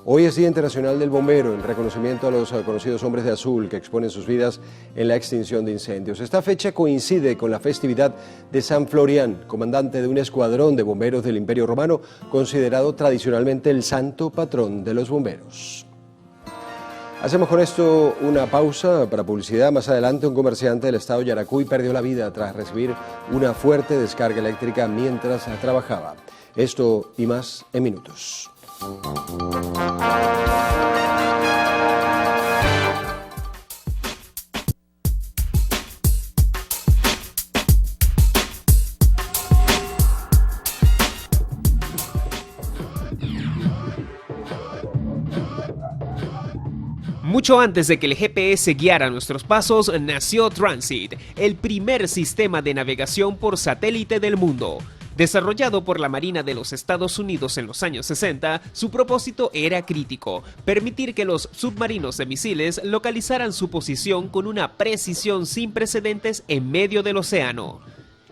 Hoy es Día Internacional del Bombero, en reconocimiento a los conocidos hombres de azul que exponen sus vidas en la extinción de incendios. Esta fecha coincide con la festividad de San Florián, comandante de un escuadrón de bomberos del Imperio Romano, considerado tradicionalmente el santo patrón de los bomberos. Hacemos con esto una pausa para publicidad. Más adelante, un comerciante del estado Yaracuy perdió la vida tras recibir una fuerte descarga eléctrica mientras trabajaba. Esto y más en minutos. Mucho antes de que el GPS guiara nuestros pasos, nació Transit, el primer sistema de navegación por satélite del mundo. Desarrollado por la Marina de los Estados Unidos en los años 60, su propósito era crítico: permitir que los submarinos de misiles localizaran su posición con una precisión sin precedentes en medio del océano.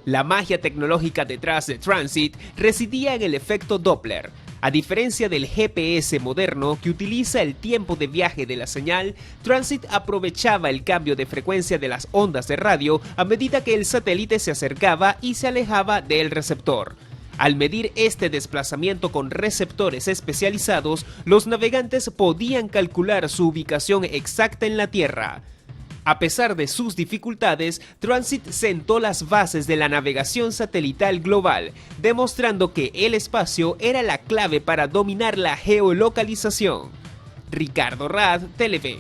La magia tecnológica detrás de Transit residía en el efecto Doppler. A diferencia del GPS moderno que utiliza el tiempo de viaje de la señal, Transit aprovechaba el cambio de frecuencia de las ondas de radio a medida que el satélite se acercaba y se alejaba del receptor. Al medir este desplazamiento con receptores especializados, los navegantes podían calcular su ubicación exacta en la Tierra. A pesar de sus dificultades, Transit sentó las bases de la navegación satelital global, demostrando que el espacio era la clave para dominar la geolocalización. Ricardo Rad, Televen.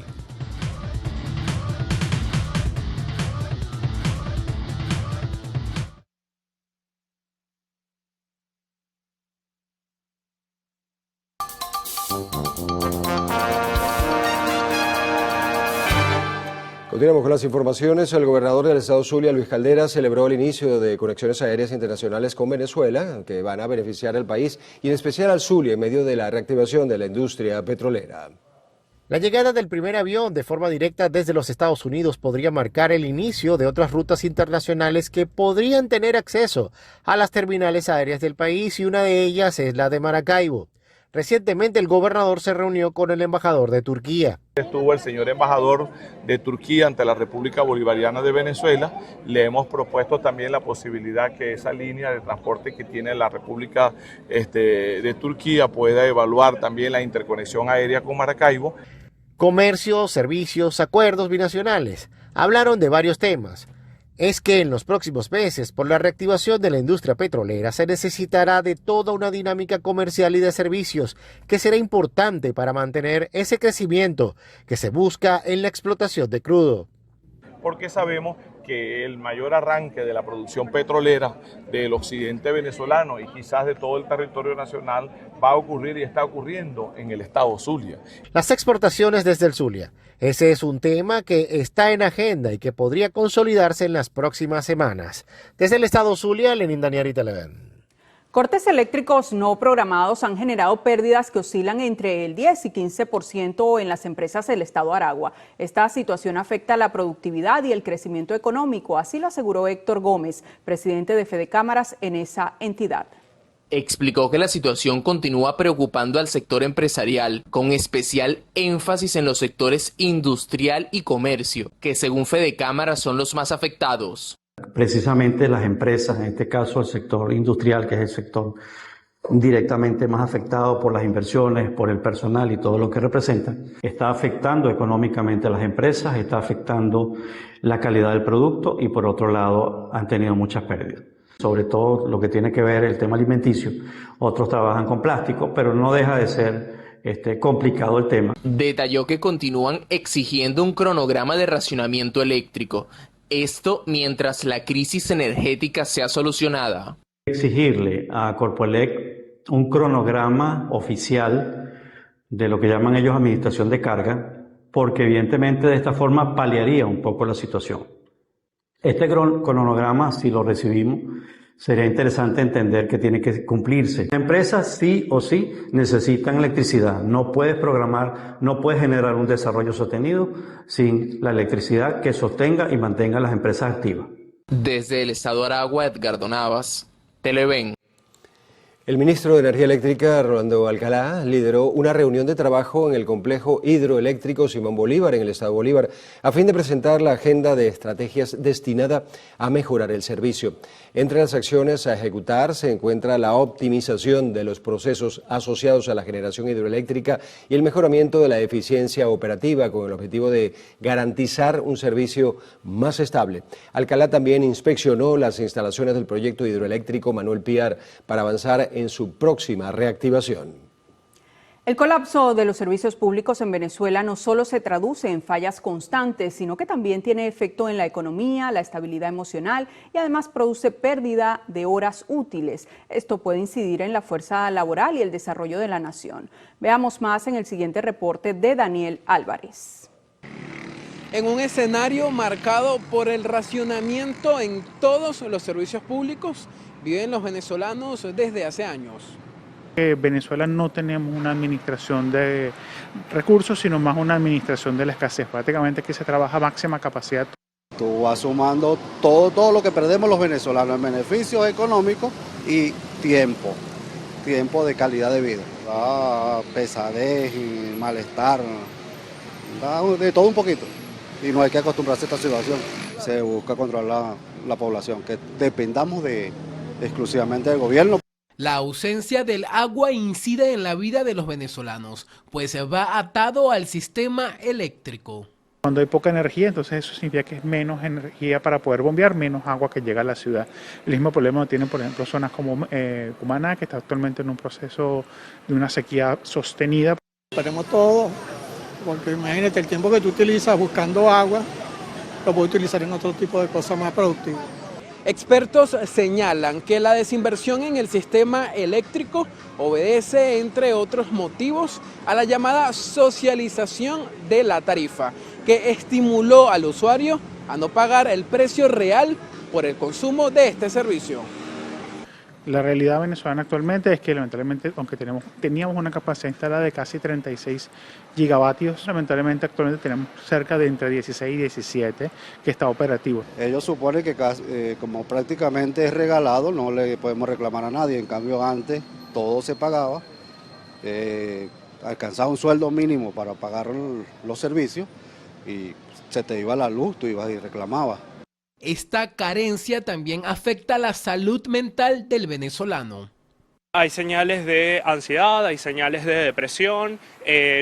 Continuamos con las informaciones. El gobernador del estado Zulia, Luis Caldera, celebró el inicio de conexiones aéreas internacionales con Venezuela, que van a beneficiar al país y en especial al Zulia en medio de la reactivación de la industria petrolera. La llegada del primer avión de forma directa desde los Estados Unidos podría marcar el inicio de otras rutas internacionales que podrían tener acceso a las terminales aéreas del país, y una de ellas es la de Maracaibo. Recientemente el gobernador se reunió con el embajador de Turquía. Estuvo el señor embajador de Turquía ante la República Bolivariana de Venezuela. Le hemos propuesto también la posibilidad que esa línea de transporte que tiene la República de Turquía pueda evaluar también la interconexión aérea con Maracaibo. Comercio, servicios, acuerdos binacionales. Hablaron de varios temas. Es que en los próximos meses, por la reactivación de la industria petrolera, se necesitará de toda una dinámica comercial y de servicios que será importante para mantener ese crecimiento que se busca en la explotación de crudo. Porque sabemos que el mayor arranque de la producción petrolera del occidente venezolano y quizás de todo el territorio nacional va a ocurrir y está ocurriendo en el estado Zulia. Las exportaciones desde el Zulia. Ese es un tema que está en agenda y que podría consolidarse en las próximas semanas. Desde el estado Zulia, Lenín Daniari, Televen. Cortes eléctricos no programados han generado pérdidas que oscilan entre el 10 y 15% en las empresas del estado Aragua. Esta situación afecta la productividad y el crecimiento económico, así lo aseguró Héctor Gómez, presidente de Fedecámaras en esa entidad. Explicó que la situación continúa preocupando al sector empresarial, con especial énfasis en los sectores industrial y comercio, que según Fedecámaras son los más afectados. Precisamente las empresas, en este caso el sector industrial, que es el sector directamente más afectado por las inversiones, por el personal y todo lo que representa, está afectando económicamente a las empresas, está afectando la calidad del producto y por otro lado han tenido muchas pérdidas. Sobre todo lo que tiene que ver el tema alimenticio. Otros trabajan con plástico, pero no deja de ser complicado el tema. Detalló que continúan exigiendo un cronograma de racionamiento eléctrico. Esto mientras la crisis energética sea solucionada. Exigirle a Corpoelec un cronograma oficial de lo que llaman ellos administración de carga, porque evidentemente de esta forma paliaría un poco la situación. Este cronograma, si lo recibimos, sería interesante entender que tiene que cumplirse. Las empresas sí o sí necesitan electricidad. No puedes programar, no puedes generar un desarrollo sostenido sin la electricidad que sostenga y mantenga a las empresas activas. Desde el estado Aragua, Edgardo Navas, Televen. El ministro de Energía Eléctrica, Rolando Alcalá, lideró una reunión de trabajo en el complejo hidroeléctrico Simón Bolívar, en el estado Bolívar, a fin de presentar la agenda de estrategias destinada a mejorar el servicio. Entre las acciones a ejecutar se encuentra la optimización de los procesos asociados a la generación hidroeléctrica y el mejoramiento de la eficiencia operativa, con el objetivo de garantizar un servicio más estable. Alcalá también inspeccionó las instalaciones del proyecto hidroeléctrico Manuel Piar para avanzar en su próxima reactivación. El colapso de los servicios públicos en Venezuela no solo se traduce en fallas constantes, sino que también tiene efecto en la economía, la estabilidad emocional y además produce pérdida de horas útiles. Esto puede incidir en la fuerza laboral y el desarrollo de la nación. Veamos más en el siguiente reporte de Daniel Álvarez. En un escenario marcado por el racionamiento en todos los servicios públicos, viven los venezolanos desde hace años. En Venezuela no tenemos una administración de recursos, sino más una administración de la escasez. Prácticamente aquí se trabaja a máxima capacidad. Tú vas sumando todo lo que perdemos los venezolanos en beneficios económicos y tiempo de calidad de vida. Pesadez y malestar, de todo un poquito. Y no hay que acostumbrarse a esta situación. Se busca controlar la población, que dependamos exclusivamente del gobierno. La ausencia del agua incide en la vida de los venezolanos, pues va atado al sistema eléctrico. Cuando hay poca energía, entonces eso significa que es menos energía para poder bombear, menos agua que llega a la ciudad. El mismo problema lo tienen, por ejemplo, zonas como Cumaná, que está actualmente en un proceso de una sequía sostenida. Paremos todo, porque imagínate el tiempo que tú utilizas buscando agua, lo puedes utilizar en otro tipo de cosas más productivas. Expertos señalan que la desinversión en el sistema eléctrico obedece, entre otros motivos, a la llamada socialización de la tarifa, que estimuló al usuario a no pagar el precio real por el consumo de este servicio. La realidad venezolana actualmente es que lamentablemente, aunque teníamos una capacidad instalada de casi 36 gigavatios, lamentablemente actualmente tenemos cerca de entre 16 y 17 que está operativo. Ellos suponen que como prácticamente es regalado, no le podemos reclamar a nadie. En cambio antes todo se pagaba, alcanzaba un sueldo mínimo para pagar los servicios y se te iba la luz, tú ibas y reclamabas. Esta carencia también afecta la salud mental del venezolano. Hay señales de ansiedad, hay señales de depresión,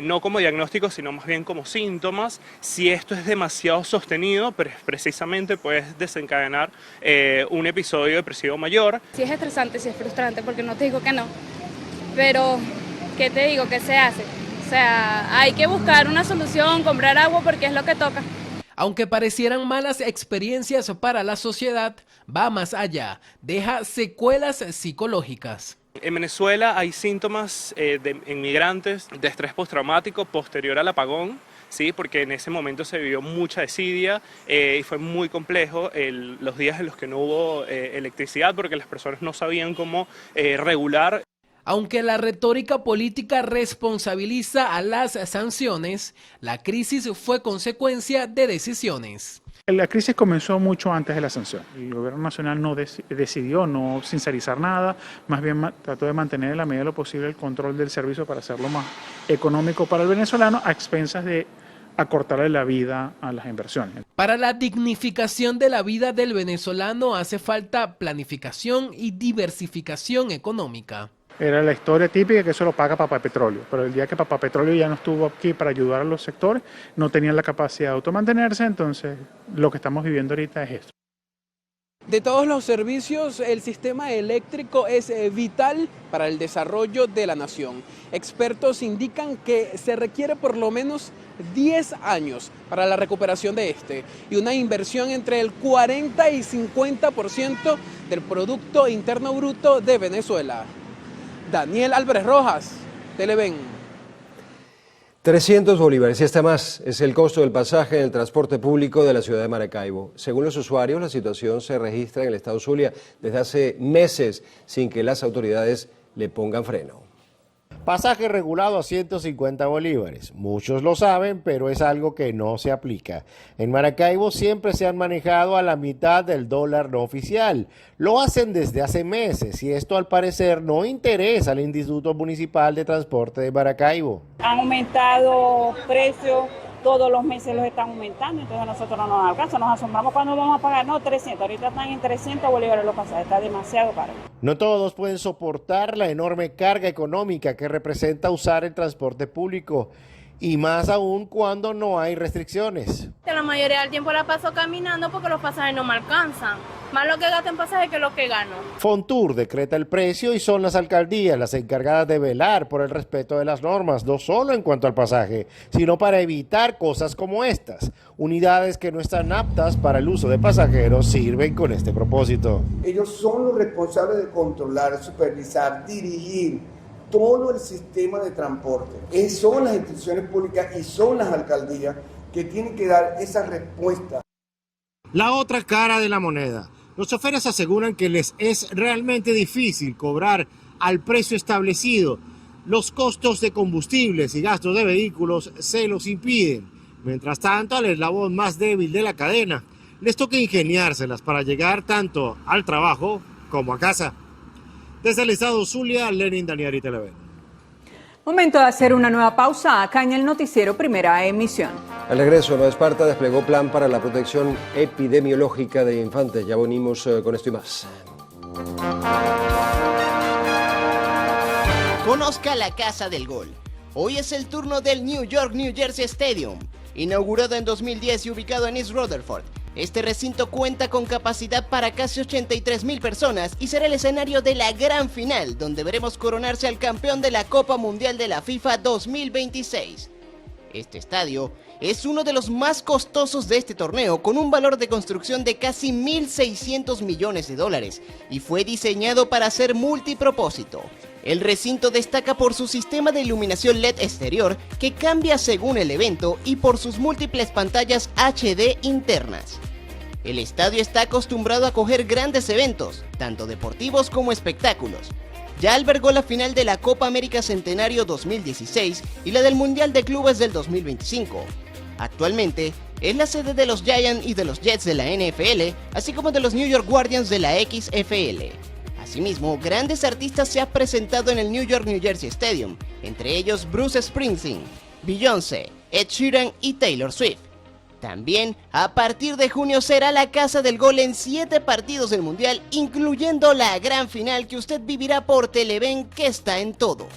no como diagnóstico, sino más bien como síntomas. Si esto es demasiado sostenido, precisamente puede desencadenar un episodio depresivo mayor. Sí es estresante, sí es frustrante, porque no te digo que no, pero ¿qué te digo? ¿Qué se hace? O sea, hay que buscar una solución, comprar agua porque es lo que toca. Aunque parecieran malas experiencias para la sociedad, va más allá, deja secuelas psicológicas. En Venezuela hay síntomas en migrantes de estrés postraumático posterior al apagón, ¿sí? Porque en ese momento se vivió mucha desidia y fue muy complejo los días en los que no hubo electricidad porque las personas no sabían cómo regular. Aunque la retórica política responsabiliza a las sanciones, la crisis fue consecuencia de decisiones. La crisis comenzó mucho antes de la sanción. El gobierno nacional no decidió no sincerizar nada, más bien trató de mantener en la medida de lo posible el control del servicio para hacerlo más económico para el venezolano a expensas de acortarle la vida a las inversiones. Para la dignificación de la vida del venezolano hace falta planificación y diversificación económica. Era la historia típica que eso lo paga Papá Petróleo, pero el día que Papá Petróleo ya no estuvo aquí para ayudar a los sectores, no tenían la capacidad de automantenerse, entonces lo que estamos viviendo ahorita es esto. De todos los servicios, el sistema eléctrico es vital para el desarrollo de la nación. Expertos indican que se requiere por lo menos 10 años para la recuperación de este y una inversión entre el 40 y 50% del Producto Interno Bruto de Venezuela. Daniel Álvarez Rojas, Televen. 300 bolívares y hasta más es el costo del pasaje en el transporte público de la ciudad de Maracaibo. Según los usuarios, la situación se registra en el estado Zulia desde hace meses sin que las autoridades le pongan freno. Pasaje regulado a 150 bolívares. Muchos lo saben, pero es algo que no se aplica. En Maracaibo siempre se han manejado a la mitad del dólar no oficial. Lo hacen desde hace meses y esto al parecer no interesa al Instituto Municipal de Transporte de Maracaibo. Han aumentado precios, todos los meses los están aumentando, entonces a nosotros no nos alcanza, nos asombramos cuando vamos a pagar, no, 300, ahorita están en 300 bolívares los pasajes, está demasiado caro. No todos pueden soportar la enorme carga económica que representa usar el transporte público y más aún cuando no hay restricciones. La mayoría del tiempo la paso caminando porque los pasajes no me alcanzan. Más lo que gasto en pasajes que lo que gano. Fontur decreta el precio y son las alcaldías las encargadas de velar por el respeto de las normas, no solo en cuanto al pasaje, sino para evitar cosas como estas. Unidades que no están aptas para el uso de pasajeros sirven con este propósito. Ellos son los responsables de controlar, supervisar, dirigir todo el sistema de transporte. Son las instituciones públicas y son las alcaldías que tienen que dar esa respuesta. La otra cara de la moneda. Los choferes aseguran que les es realmente difícil cobrar al precio establecido. Los costos de combustibles y gastos de vehículos se los impiden. Mientras tanto, al eslabón más débil de la cadena les toca ingeniárselas para llegar tanto al trabajo como a casa. Desde el estado Zulia, Lenin Daniari, Televen. Momento de hacer una nueva pausa acá en el noticiero Primera Emisión. Al regreso, Nueva Esparta desplegó plan para la protección epidemiológica de infantes. Ya venimos con esto y más. Conozca la Casa del Gol. Hoy es el turno del New York New Jersey Stadium. Inaugurado en 2010 y ubicado en East Rutherford, este recinto cuenta con capacidad para casi 83,000 personas y será el escenario de la gran final, donde veremos coronarse al campeón de la Copa Mundial de la FIFA 2026. Este estadio es uno de los más costosos de este torneo, con un valor de construcción de casi 1.600 millones de dólares, y fue diseñado para ser multipropósito. El recinto destaca por su sistema de iluminación LED exterior que cambia según el evento y por sus múltiples pantallas HD internas. El estadio está acostumbrado a acoger grandes eventos, tanto deportivos como espectáculos. Ya albergó la final de la Copa América Centenario 2016 y la del Mundial de Clubes del 2025. Actualmente es la sede de los Giants y de los Jets de la NFL, así como de los New York Guardians de la XFL. Asimismo, grandes artistas se han presentado en el New York New Jersey Stadium, entre ellos Bruce Springsteen, Beyoncé, Ed Sheeran y Taylor Swift. También, a partir de junio será la Casa del Gol en 7 partidos del Mundial, incluyendo la gran final que usted vivirá por Televen, que está en todo.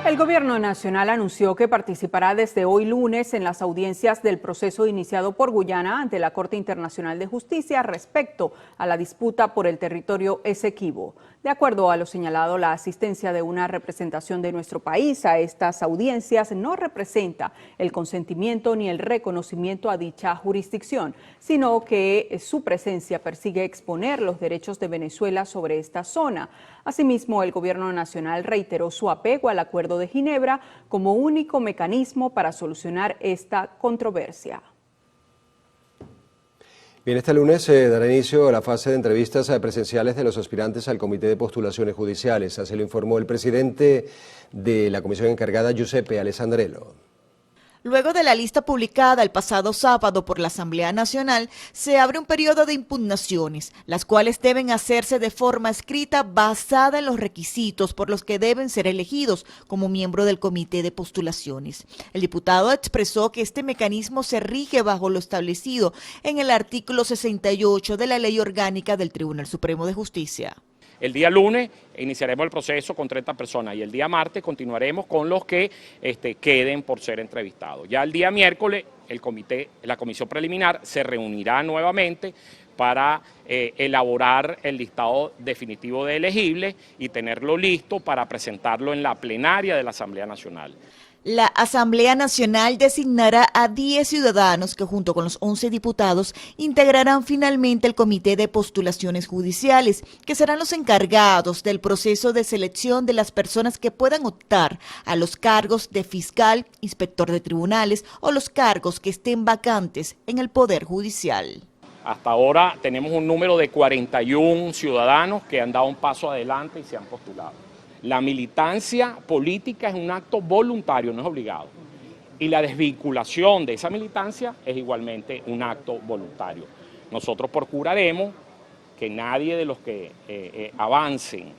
El Gobierno Nacional anunció que participará desde hoy lunes en las audiencias del proceso iniciado por Guyana ante la Corte Internacional de Justicia respecto a la disputa por el territorio Esequibo. De acuerdo a lo señalado, la asistencia de una representación de nuestro país a estas audiencias no representa el consentimiento ni el reconocimiento a dicha jurisdicción, sino que su presencia persigue exponer los derechos de Venezuela sobre esta zona. Asimismo, el Gobierno Nacional reiteró su apego al Acuerdo de Ginebra como único mecanismo para solucionar esta controversia. Bien, este lunes se dará inicio a la fase de entrevistas presenciales de los aspirantes al Comité de Postulaciones Judiciales. Así lo informó el presidente de la comisión encargada, Giuseppe Alessandrello. Luego de la lista publicada el pasado sábado por la Asamblea Nacional, se abre un periodo de impugnaciones, las cuales deben hacerse de forma escrita basada en los requisitos por los que deben ser elegidos como miembro del Comité de Postulaciones. El diputado expresó que este mecanismo se rige bajo lo establecido en el artículo 68 de la Ley Orgánica del Tribunal Supremo de Justicia. El día lunes iniciaremos el proceso con 30 personas y el día martes continuaremos con los que queden por ser entrevistados. Ya el día miércoles la comisión preliminar se reunirá nuevamente para elaborar el listado definitivo de elegibles y tenerlo listo para presentarlo en la plenaria de la Asamblea Nacional. La Asamblea Nacional designará a 10 ciudadanos que junto con los 11 diputados integrarán finalmente el Comité de Postulaciones Judiciales, que serán los encargados del proceso de selección de las personas que puedan optar a los cargos de fiscal, inspector de tribunales o los cargos que estén vacantes en el Poder Judicial. Hasta ahora tenemos un número de 41 ciudadanos que han dado un paso adelante y se han postulado. La militancia política es un acto voluntario, no es obligado. Y la desvinculación de esa militancia es igualmente un acto voluntario. Nosotros procuraremos que nadie de los que avancen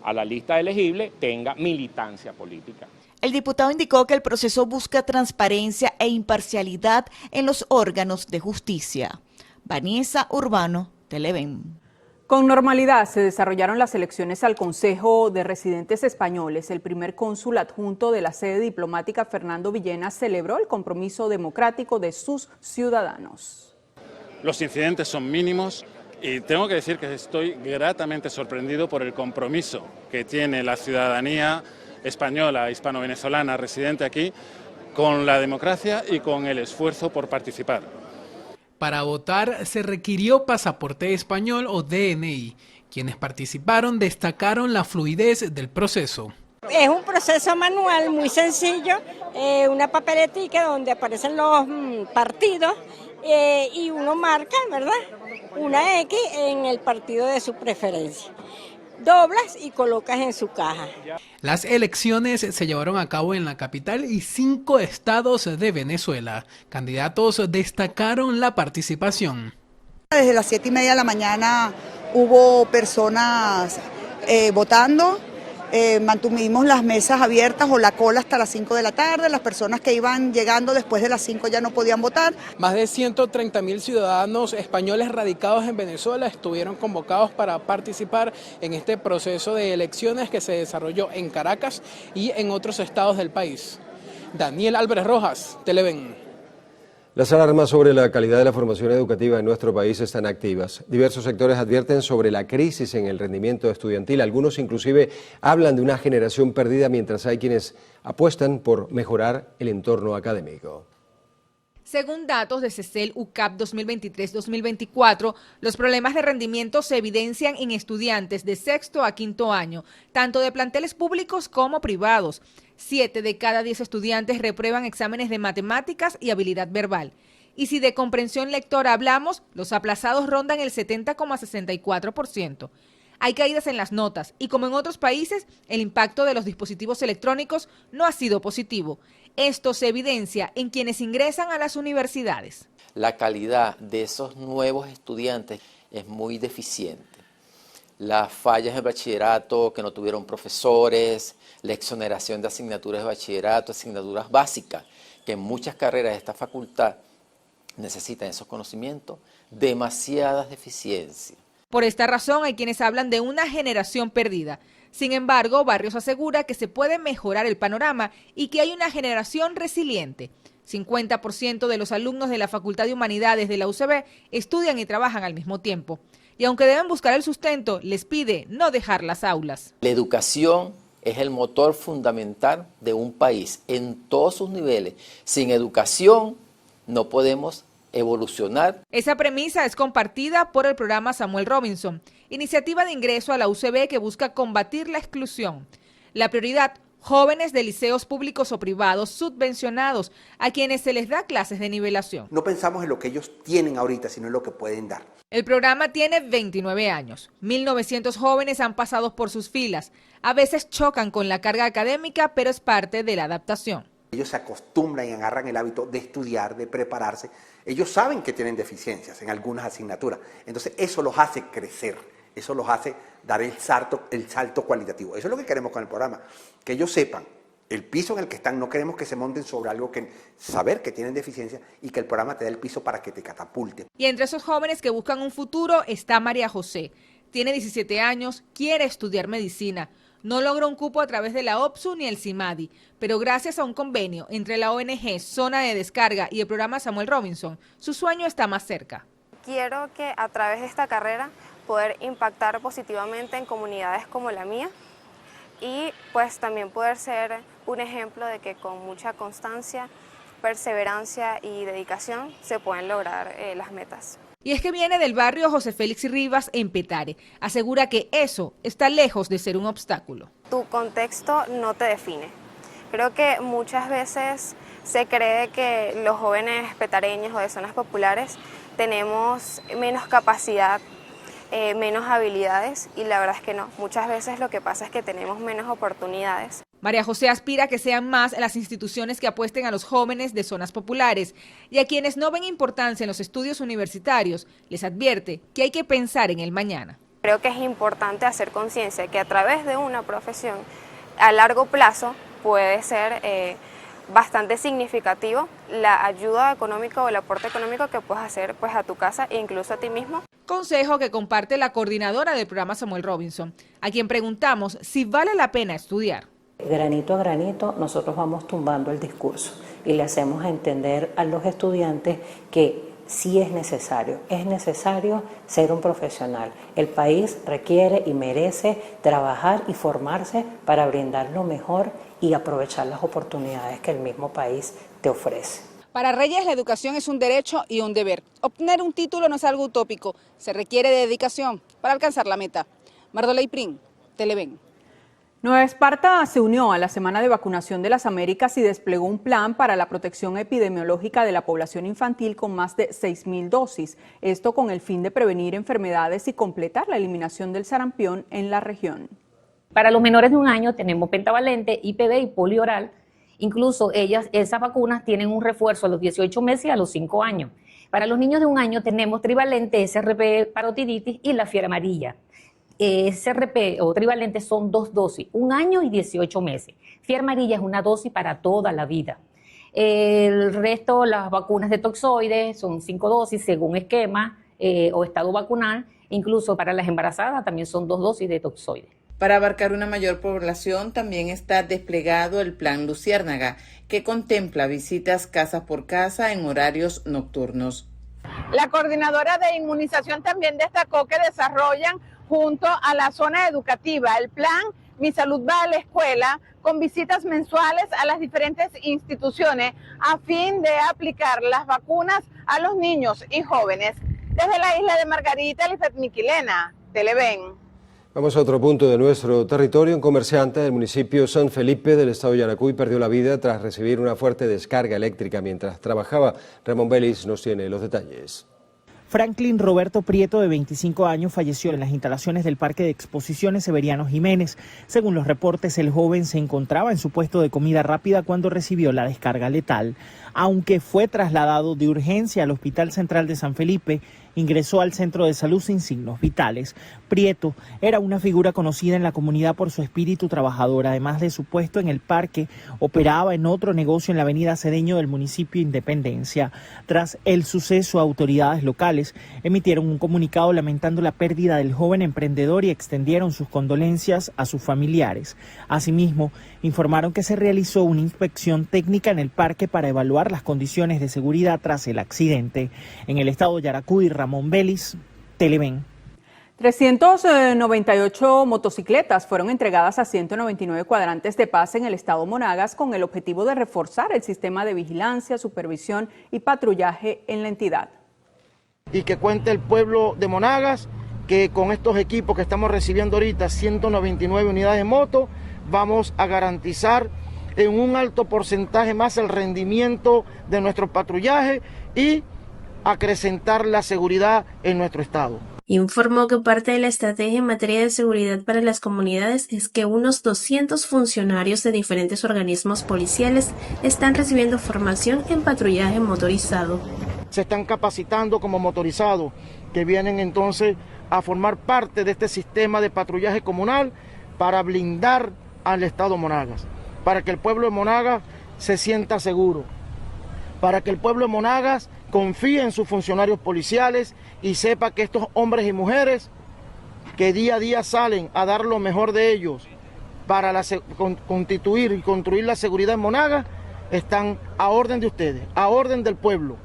a la lista elegible tenga militancia política. El diputado indicó que el proceso busca transparencia e imparcialidad en los órganos de justicia. Vanessa Urbano, Televen. Con normalidad se desarrollaron las elecciones al Consejo de Residentes Españoles. El primer cónsul adjunto de la sede diplomática, Fernando Villena, celebró el compromiso democrático de sus ciudadanos. Los incidentes son mínimos, Y tengo que decir que estoy gratamente sorprendido por el compromiso que tiene la ciudadanía española, hispano-venezolana, residente aquí, con la democracia y con el esfuerzo por participar. Para votar se requirió pasaporte español o DNI. Quienes participaron destacaron la fluidez del proceso. Es un proceso manual muy sencillo, una papeletica donde aparecen los partidos y uno marca, ¿verdad?, una X en el partido de su preferencia. Doblas y colocas en su caja. Las elecciones se llevaron a cabo en la capital y 5 estados de Venezuela. Candidatos destacaron la participación. Desde las 7:30 de la mañana hubo personas votando. Mantuvimos las mesas abiertas o la cola hasta las 5 de la tarde. Las personas que iban llegando después de las 5 ya no podían votar. Más de 130.000 ciudadanos españoles radicados en Venezuela estuvieron convocados para participar en este proceso de elecciones que se desarrolló en Caracas y en otros estados del país. Daniel Álvarez Rojas, Televen. Las alarmas sobre la calidad de la formación educativa en nuestro país están activas. Diversos sectores advierten sobre la crisis en el rendimiento estudiantil. Algunos inclusive hablan de una generación perdida, mientras hay quienes apuestan por mejorar el entorno académico. Según datos de CECEL UCAP 2023-2024, los problemas de rendimiento se evidencian en estudiantes de sexto a quinto año, tanto de planteles públicos como privados. 7 de cada 10 estudiantes reprueban exámenes de matemáticas y habilidad verbal. Y si de comprensión lectora hablamos, los aplazados rondan el 70,64%. Hay caídas en las notas y, como en otros países, el impacto de los dispositivos electrónicos no ha sido positivo. Esto se evidencia en quienes ingresan a las universidades. La calidad de esos nuevos estudiantes es muy deficiente. Las fallas en bachillerato, que no tuvieron profesores, la exoneración de asignaturas de bachillerato, asignaturas básicas, que en muchas carreras de esta facultad necesitan esos conocimientos, demasiadas deficiencias. Por esta razón hay quienes hablan de una generación perdida. Sin embargo, Barrios asegura que se puede mejorar el panorama y que hay una generación resiliente. 50% de los alumnos de la Facultad de Humanidades de la UCB estudian y trabajan al mismo tiempo. Y aunque deben buscar el sustento, les pide no dejar las aulas. La educación es el motor fundamental de un país en todos sus niveles. Sin educación no podemos evolucionar. Esa premisa es compartida por el programa Samuel Robinson, iniciativa de ingreso a la UCB que busca combatir la exclusión. La prioridad, jóvenes de liceos públicos o privados subvencionados, a quienes se les da clases de nivelación. No pensamos en lo que ellos tienen ahorita, sino en lo que pueden dar. El programa tiene 29 años. 1.900 jóvenes han pasado por sus filas. A veces chocan con la carga académica, pero es parte de la adaptación. Ellos se acostumbran y agarran el hábito de estudiar, de prepararse. Ellos saben que tienen deficiencias en algunas asignaturas. Entonces eso los hace crecer, eso los hace dar el salto cualitativo. Eso es lo que queremos con el programa, que ellos sepan el piso en el que están. No queremos que se monten sobre algo, que saber que tienen deficiencia y que el programa te dé el piso para que te catapulte. Y entre esos jóvenes que buscan un futuro está María José. Tiene 17 años, quiere estudiar medicina. No logró un cupo a través de la OPSU ni el CIMADI, pero gracias a un convenio entre la ONG Zona de Descarga y el programa Samuel Robinson, su sueño está más cerca. Quiero que a través de esta carrera poder impactar positivamente en comunidades como la mía y pues también poder ser un ejemplo de que con mucha constancia, perseverancia y dedicación se pueden lograr las metas. Y es que viene del barrio José Félix Rivas en Petare. Asegura que eso está lejos de ser un obstáculo. Tu contexto no te define. Creo que muchas veces se cree que los jóvenes petareños o de zonas populares tenemos menos capacidad, menos habilidades, y la verdad es que no. Muchas veces lo que pasa es que tenemos menos oportunidades. María José aspira a que sean más las instituciones que apuesten a los jóvenes de zonas populares, y a quienes no ven importancia en los estudios universitarios les advierte que hay que pensar en el mañana. Creo que es importante hacer conciencia que a través de una profesión a largo plazo puede ser bastante significativo la ayuda económica o el aporte económico que puedes hacer pues a tu casa e incluso a ti mismo. Consejo que comparte la coordinadora del programa Samuel Robinson, a quien preguntamos si vale la pena estudiar. Granito a granito nosotros vamos tumbando el discurso y le hacemos entender a los estudiantes que sí es necesario ser un profesional. El país requiere y merece trabajar y formarse para brindar lo mejor y aprovechar las oportunidades que el mismo país te ofrece. Para Reyes, la educación es un derecho y un deber. Obtener un título no es algo utópico, se requiere de dedicación para alcanzar la meta. Mardoley Prin, Televen. Nueva Esparta se unió a la Semana de Vacunación de las Américas y desplegó un plan para la protección epidemiológica de la población infantil con más de 6.000 dosis. Esto con el fin de prevenir enfermedades y completar la eliminación del sarampión en la región. Para los menores de 1 año tenemos pentavalente, IPV y polio oral. Incluso esas vacunas tienen un refuerzo a los 18 meses y a los 5 años. Para los niños de 1 año tenemos trivalente, SRP, parotiditis y la fiebre amarilla. SRP o trivalente son 2 dosis, 1 año y 18 meses. Fiebre amarilla es 1 dosis para toda la vida. El resto, las vacunas de toxoides, son 5 dosis según esquema o estado vacunal. Incluso para las embarazadas también son 2 dosis de toxoides. Para abarcar una mayor población también está desplegado el Plan Luciérnaga, que contempla visitas casa por casa en horarios nocturnos. La coordinadora de inmunización también destacó que desarrollan junto a la zona educativa el plan Mi Salud va a la escuela, con visitas mensuales a las diferentes instituciones a fin de aplicar las vacunas a los niños y jóvenes. Desde la isla de Margarita, Lisbeth Miquilena, Televen. Vamos a otro punto de nuestro territorio. Un comerciante del municipio San Felipe del estado de Yaracuy perdió la vida tras recibir una fuerte descarga eléctrica mientras trabajaba. Ramón Vélez nos tiene los detalles. Franklin Roberto Prieto, de 25 años, falleció en las instalaciones del Parque de Exposiciones Severiano Jiménez. Según los reportes, el joven se encontraba en su puesto de comida rápida cuando recibió la descarga letal. Aunque fue trasladado de urgencia al Hospital Central de San Felipe, ingresó al centro de salud sin signos vitales. Prieto era una figura conocida en la comunidad por su espíritu trabajador. Además de su puesto en el parque, operaba en otro negocio en la avenida Cedeño del municipio Independencia. Tras el suceso, autoridades locales emitieron un comunicado lamentando la pérdida del joven emprendedor y extendieron sus condolencias a sus familiares. Asimismo, informaron que se realizó una inspección técnica en el parque para evaluar las condiciones de seguridad tras el accidente. En el estado de Yaracuy, Ramón Vélez, Televen. 398 motocicletas fueron entregadas a 199 cuadrantes de paz en el estado Monagas con el objetivo de reforzar el sistema de vigilancia, supervisión y patrullaje en la entidad. Y que cuente el pueblo de Monagas que con estos equipos que estamos recibiendo ahorita, 199 unidades de moto, vamos a garantizar en un alto porcentaje más el rendimiento de nuestro patrullaje y acrecentar la seguridad en nuestro estado. Informó que parte de la estrategia en materia de seguridad para las comunidades es que unos 200 funcionarios de diferentes organismos policiales están recibiendo formación en patrullaje motorizado. Se están capacitando como motorizados, que vienen entonces a formar parte de este sistema de patrullaje comunal para blindar al estado Monagas, para que el pueblo de Monagas se sienta seguro, para que el pueblo de Monagas confíe en sus funcionarios policiales y sepa que estos hombres y mujeres que día a día salen a dar lo mejor de ellos para constituir y construir la seguridad en Monagas están a orden de ustedes, a orden del pueblo.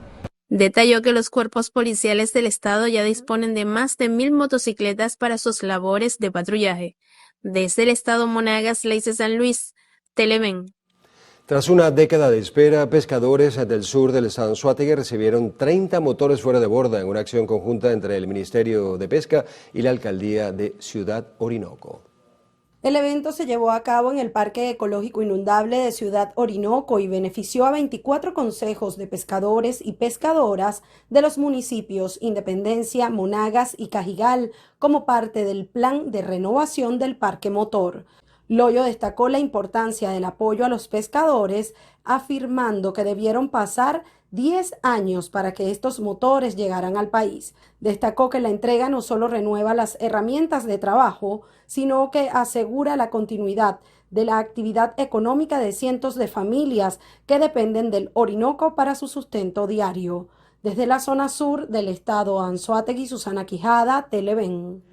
Detalló que los cuerpos policiales del estado ya disponen de más de 1.000 motocicletas para sus labores de patrullaje. Desde el estado Monagas, Leice San Luis, Televen. Tras una década de espera, pescadores del sur del estado Anzoátegui recibieron 30 motores fuera de borda en una acción conjunta entre el Ministerio de Pesca y la Alcaldía de Ciudad Orinoco. El evento se llevó a cabo en el Parque Ecológico Inundable de Ciudad Orinoco y benefició a 24 consejos de pescadores y pescadoras de los municipios Independencia, Monagas y Cajigal como parte del plan de renovación del parque motor. Loyo destacó la importancia del apoyo a los pescadores, afirmando que debieron pasar 10 años para que estos motores llegaran al país. Destacó que la entrega no solo renueva las herramientas de trabajo, sino que asegura la continuidad de la actividad económica de cientos de familias que dependen del Orinoco para su sustento diario. Desde la zona sur del estado Anzoátegui, Susana Quijada, Televen.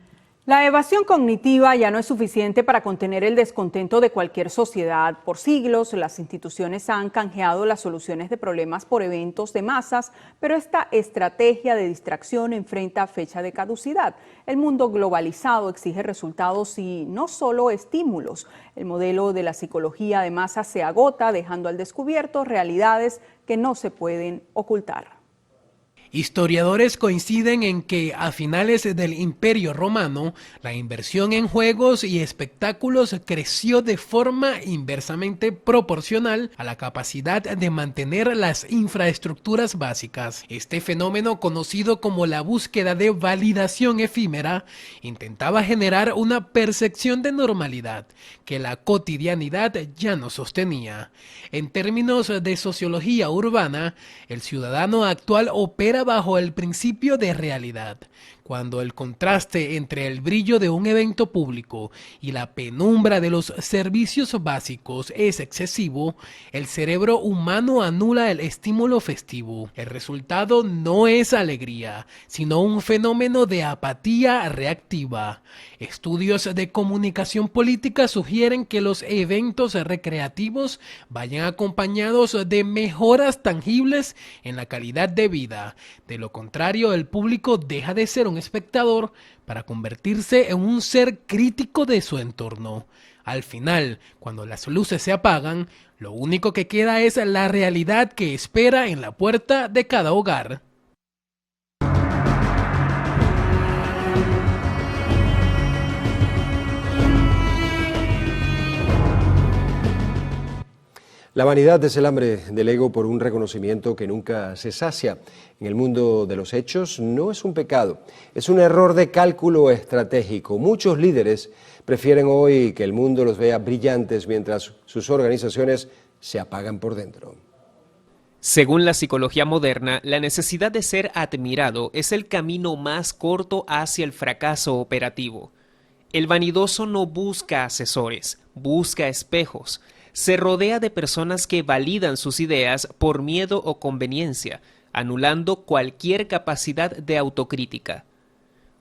La evasión cognitiva ya no es suficiente para contener el descontento de cualquier sociedad. Por siglos, las instituciones han canjeado las soluciones de problemas por eventos de masas, pero esta estrategia de distracción enfrenta fecha de caducidad. El mundo globalizado exige resultados y no solo estímulos. El modelo de la psicología de masas se agota, dejando al descubierto realidades que no se pueden ocultar. Historiadores coinciden en que a finales del Imperio Romano, la inversión en juegos y espectáculos creció de forma inversamente proporcional a la capacidad de mantener las infraestructuras básicas. Este fenómeno, conocido como la búsqueda de validación efímera, intentaba generar una percepción de normalidad que la cotidianidad ya no sostenía. En términos de sociología urbana, el ciudadano actual opera bajo el principio de realidad. Cuando el contraste entre el brillo de un evento público y la penumbra de los servicios básicos es excesivo, el cerebro humano anula el estímulo festivo. El resultado no es alegría, sino un fenómeno de apatía reactiva. Estudios de comunicación política sugieren que los eventos recreativos vayan acompañados de mejoras tangibles en la calidad de vida. De lo contrario, el público deja de ser un espectador para convertirse en un ser crítico de su entorno. Al final, cuando las luces se apagan, lo único que queda es la realidad que espera en la puerta de cada hogar. La vanidad es el hambre del ego por un reconocimiento que nunca se sacia. En el mundo de los hechos no es un pecado, es un error de cálculo estratégico. Muchos líderes prefieren hoy que el mundo los vea brillantes mientras sus organizaciones se apagan por dentro. Según la psicología moderna, la necesidad de ser admirado es el camino más corto hacia el fracaso operativo. El vanidoso no busca asesores, busca espejos. Se rodea de personas que validan sus ideas por miedo o conveniencia, anulando cualquier capacidad de autocrítica.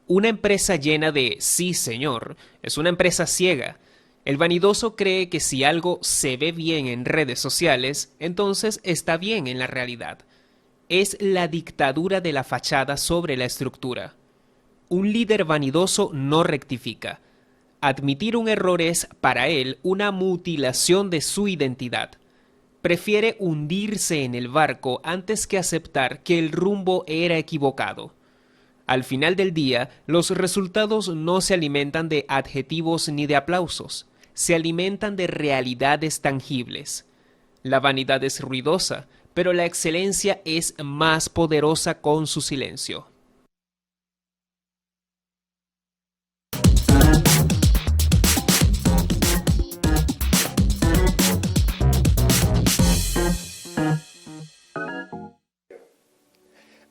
Una empresa llena de "sí, señor" es una empresa ciega. El vanidoso cree que si algo se ve bien en redes sociales, entonces está bien en la realidad. Es la dictadura de la fachada sobre la estructura. Un líder vanidoso no rectifica. Admitir un error es, para él, una mutilación de su identidad. Prefiere hundirse en el barco antes que aceptar que el rumbo era equivocado. Al final del día, los resultados no se alimentan de adjetivos ni de aplausos, se alimentan de realidades tangibles. La vanidad es ruidosa, pero la excelencia es más poderosa con su silencio.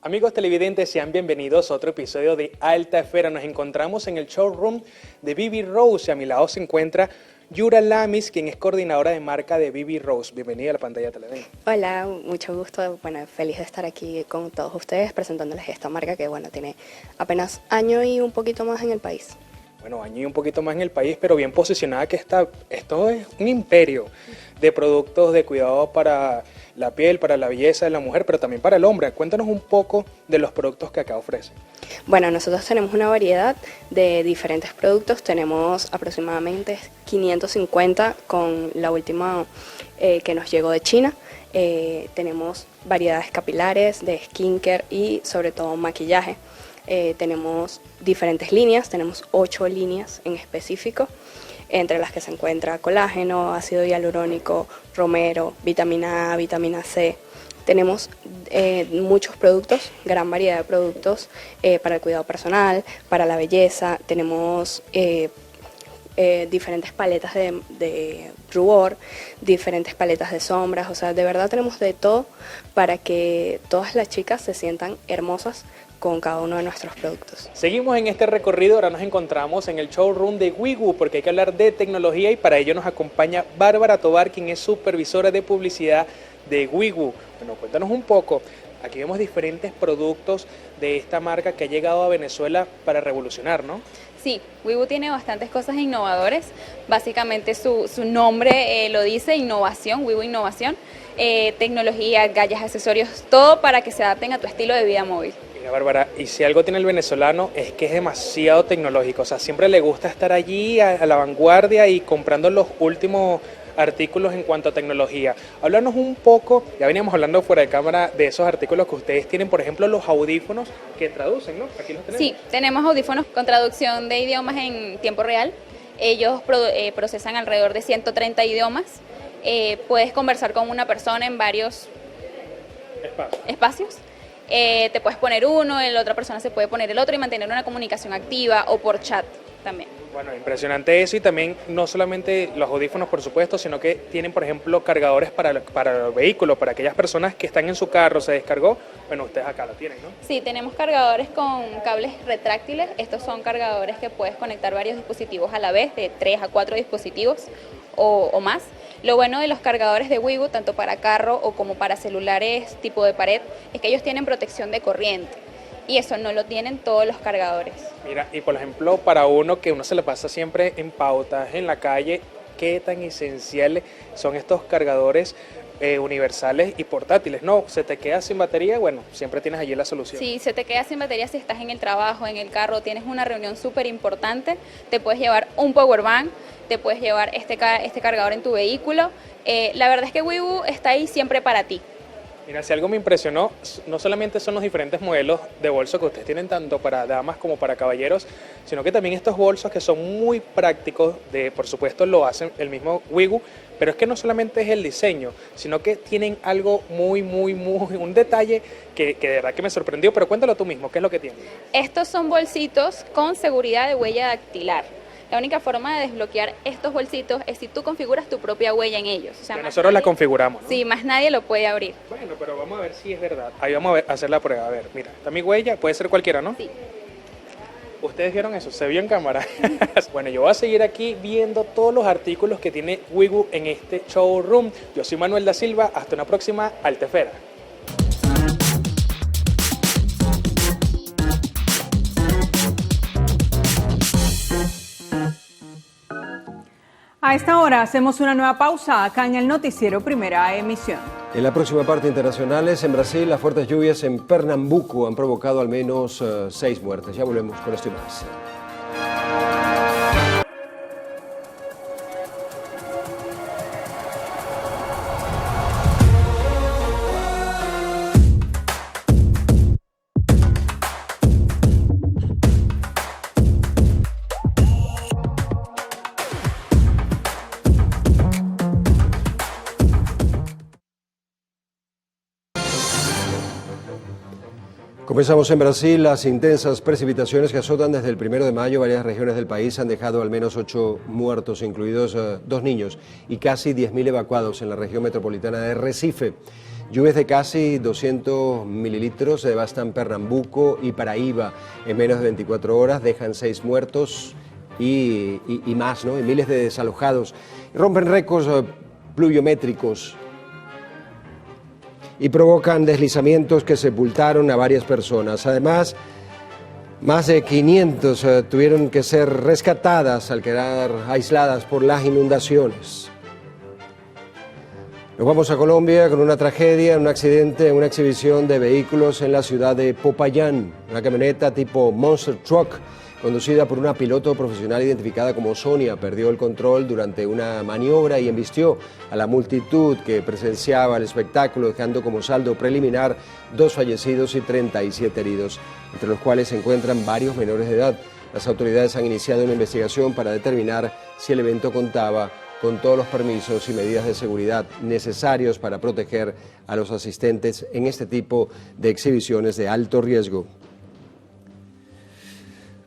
Amigos televidentes, sean bienvenidos a otro episodio de Alta Esfera. Nos encontramos en el showroom de Bibi Rose y a mi lado se encuentra Yura Lamis, quien es coordinadora de marca de Bibi Rose. Bienvenida a la pantalla Televen. Hola, mucho gusto. Bueno, feliz de estar aquí con todos ustedes presentándoles esta marca que, bueno, tiene apenas año y un poquito más en el país. Bueno, año y un poquito más en el país, pero bien posicionada que está. Esto es un imperio de productos de cuidado para la piel, para la belleza de la mujer, pero también para el hombre. Cuéntanos un poco de los productos que acá ofrecen. Bueno, nosotros tenemos una variedad de diferentes productos. Tenemos aproximadamente 550 con la última que nos llegó de China. Tenemos variedades capilares, de skincare y sobre todo maquillaje. Tenemos diferentes líneas, tenemos 8 líneas en específico, entre las que se encuentra colágeno, ácido hialurónico, romero, vitamina A, vitamina C. Tenemos muchos productos, gran variedad de productos para el cuidado personal, para la belleza. Tenemos diferentes paletas de rubor, diferentes paletas de sombras, o sea, de verdad tenemos de todo para que todas las chicas se sientan hermosas con cada uno de nuestros productos. Seguimos en este recorrido, ahora nos encontramos en el showroom de Wigu porque hay que hablar de tecnología y para ello nos acompaña Bárbara Tobar, quien es supervisora de publicidad de Wigu. Bueno, cuéntanos un poco, aquí vemos diferentes productos de esta marca que ha llegado a Venezuela para revolucionar, ¿no? Sí, Wibu tiene bastantes cosas innovadoras, básicamente su nombre lo dice, innovación, Wibu Innovación, tecnología, gadgets, accesorios, todo para que se adapten a tu estilo de vida móvil. Mira, Bárbara, y si algo tiene el venezolano es que es demasiado tecnológico, o sea, siempre le gusta estar allí a la vanguardia y comprando los últimos artículos en cuanto a tecnología. Háblanos un poco, ya veníamos hablando fuera de cámara de esos artículos que ustedes tienen, por ejemplo, los audífonos que traducen, ¿no? Aquí los tenemos. Sí, tenemos audífonos con traducción de idiomas en tiempo real. Ellos procesan alrededor de 130 idiomas. Puedes conversar con una persona en varios espacios. Te puedes poner uno, la otra persona se puede poner el otro y mantener una comunicación activa o por chat también. Bueno, impresionante eso, y también no solamente los audífonos, por supuesto, sino que tienen, por ejemplo, cargadores para los vehículos, para aquellas personas que están en su carro, se descargó, bueno, ustedes acá lo tienen, ¿no? Sí, tenemos cargadores con cables retráctiles. Estos son cargadores que puedes conectar varios dispositivos a la vez, de 3 a 4 dispositivos o más. Lo bueno de los cargadores de Wibu, tanto para carro o como para celulares tipo de pared, es que ellos tienen protección de corriente. Y eso no lo tienen todos los cargadores. Mira, y por ejemplo, para uno que uno se le pasa siempre en pautas, en la calle, ¿qué tan esenciales son estos cargadores universales y portátiles? No, se te queda sin batería, bueno, siempre tienes allí la solución. Sí, se te queda sin batería si estás en el trabajo, en el carro, tienes una reunión súper importante, te puedes llevar un power bank, te puedes llevar este cargador en tu vehículo. La verdad es que Wibu está ahí siempre para ti. Mira, si algo me impresionó, no solamente son los diferentes modelos de bolsos que ustedes tienen tanto para damas como para caballeros, sino que también estos bolsos que son muy prácticos, por supuesto lo hacen el mismo Wibu, pero es que no solamente es el diseño, sino que tienen algo un detalle que de verdad que me sorprendió, pero cuéntalo tú mismo, ¿qué es lo que tienen? Estos son bolsitos con seguridad de huella dactilar. La única forma de desbloquear estos bolsitos es si tú configuras tu propia huella en ellos. O sea, nosotros la configuramos, ¿no? Sí, más nadie lo puede abrir. Bueno, pero vamos a ver si es verdad. Ahí vamos a hacer la prueba. A ver, mira, está mi huella, puede ser cualquiera, ¿no? Sí. ¿Ustedes vieron eso? ¿Se vio en cámara? Bueno, yo voy a seguir aquí viendo todos los artículos que tiene Wibu en este showroom. Yo soy Manuel da Silva, hasta una próxima Altefera. A esta hora hacemos una nueva pausa acá en el noticiero Primera Emisión. En la próxima parte internacionales, en Brasil, las fuertes lluvias en Pernambuco han provocado al menos 6 muertes. Ya volvemos con esto y más. Comenzamos en Brasil. Las intensas precipitaciones que azotan desde el 1 de mayo varias regiones del país han dejado al menos 8 muertos, incluidos 2 niños, y casi 10.000 evacuados en la región metropolitana de Recife. Lluvias de casi 200 mililitros devastan Pernambuco y Paraíba en menos de 24 horas, dejan 6 muertos y más, ¿no? Y miles de desalojados. Rompen récords pluviométricos y provocan deslizamientos que sepultaron a varias personas. Además, más de 500 tuvieron que ser rescatadas al quedar aisladas por las inundaciones. Nos vamos a Colombia con una tragedia, un accidente en una exhibición de vehículos en la ciudad de Popayán. Una camioneta tipo Monster Truck, conducida por una piloto profesional identificada como Sonia, perdió el control durante una maniobra y embistió a la multitud que presenciaba el espectáculo, dejando como saldo preliminar 2 fallecidos y 37 heridos, entre los cuales se encuentran varios menores de edad. Las autoridades han iniciado una investigación para determinar si el evento contaba con todos los permisos y medidas de seguridad necesarios para proteger a los asistentes en este tipo de exhibiciones de alto riesgo.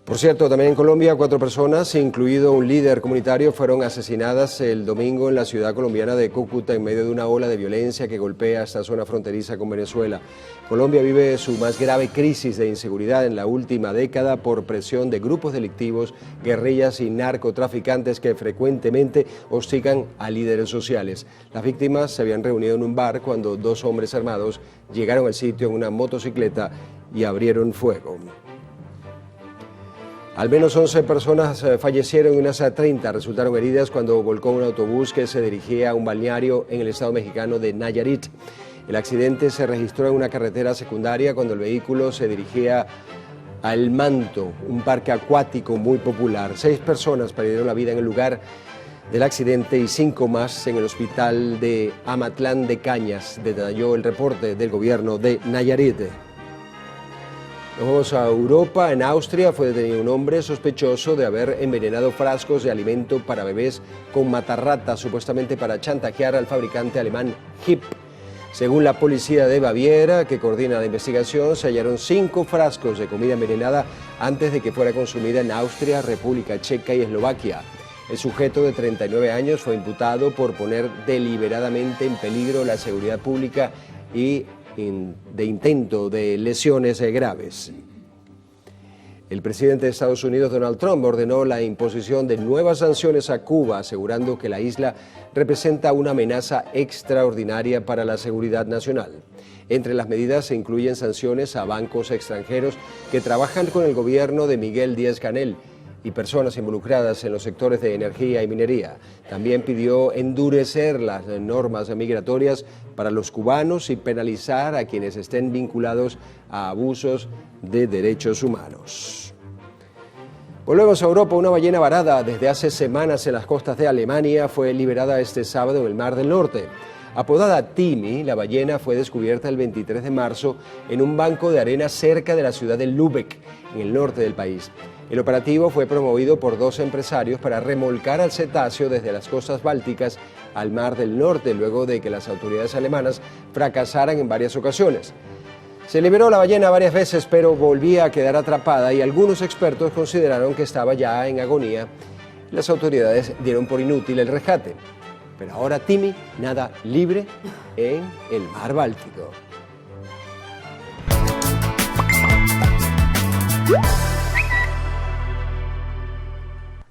Por cierto, también en Colombia 4 personas, incluido un líder comunitario, fueron asesinadas el domingo en la ciudad colombiana de Cúcuta en medio de una ola de violencia que golpea esta zona fronteriza con Venezuela. Colombia vive su más grave crisis de inseguridad en la última década por presión de grupos delictivos, guerrillas y narcotraficantes que frecuentemente hostigan a líderes sociales. Las víctimas se habían reunido en un bar cuando 2 hombres armados llegaron al sitio en una motocicleta y abrieron fuego. Al menos 11 personas fallecieron y unas 30 resultaron heridas cuando volcó un autobús que se dirigía a un balneario en el estado mexicano de Nayarit. El accidente se registró en una carretera secundaria cuando el vehículo se dirigía a El Manto, un parque acuático muy popular. 6 personas perdieron la vida en el lugar del accidente y 5 más en el hospital de Amatlán de Cañas, detalló el reporte del gobierno de Nayarit. Nos vamos a Europa. En Austria fue detenido un hombre sospechoso de haber envenenado frascos de alimento para bebés con matarratas, supuestamente para chantajear al fabricante alemán HIP. Según la policía de Baviera, que coordina la investigación, se hallaron 5 frascos de comida envenenada antes de que fuera consumida en Austria, República Checa y Eslovaquia. El sujeto de 39 años fue imputado por poner deliberadamente en peligro la seguridad pública y de intento de lesiones graves. El presidente de Estados Unidos, Donald Trump, ordenó la imposición de nuevas sanciones a Cuba, asegurando que la isla representa una amenaza extraordinaria para la seguridad nacional. Entre las medidas se incluyen sanciones a bancos extranjeros que trabajan con el gobierno de Miguel Díaz-Canel y personas involucradas en los sectores de energía y minería. También pidió endurecer las normas migratorias para los cubanos y penalizar a quienes estén vinculados a abusos de derechos humanos. Volvemos a Europa. Una ballena varada desde hace semanas en las costas de Alemania fue liberada este sábado en el Mar del Norte. Apodada Timmy, la ballena fue descubierta el 23 de marzo en un banco de arena cerca de la ciudad de Lübeck, en el norte del país. El operativo fue promovido por 2 empresarios para remolcar al cetáceo desde las costas bálticas al Mar del Norte, luego de que las autoridades alemanas fracasaran en varias ocasiones. Se liberó la ballena varias veces, pero volvía a quedar atrapada y algunos expertos consideraron que estaba ya en agonía. Las autoridades dieron por inútil el rescate. Pero ahora Timmy nada libre en el Mar Báltico.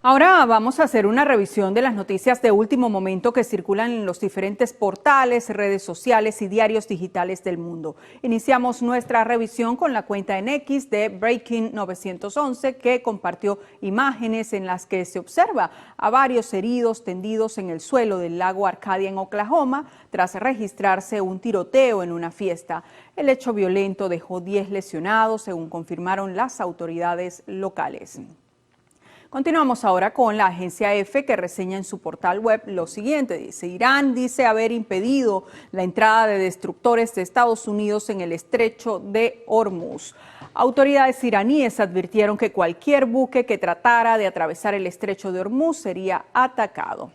Ahora vamos a hacer una revisión de las noticias de último momento que circulan en los diferentes portales, redes sociales y diarios digitales del mundo. Iniciamos nuestra revisión con la cuenta en X de Breaking 911, que compartió imágenes en las que se observa a varios heridos tendidos en el suelo del lago Arcadia en Oklahoma tras registrarse un tiroteo en una fiesta. El hecho violento dejó 10 lesionados, según confirmaron las autoridades locales. Continuamos ahora con la agencia EFE, que reseña en su portal web lo siguiente. Dice: Irán dice haber impedido la entrada de destructores de Estados Unidos en el estrecho de Hormuz. Autoridades iraníes advirtieron que cualquier buque que tratara de atravesar el estrecho de Hormuz sería atacado.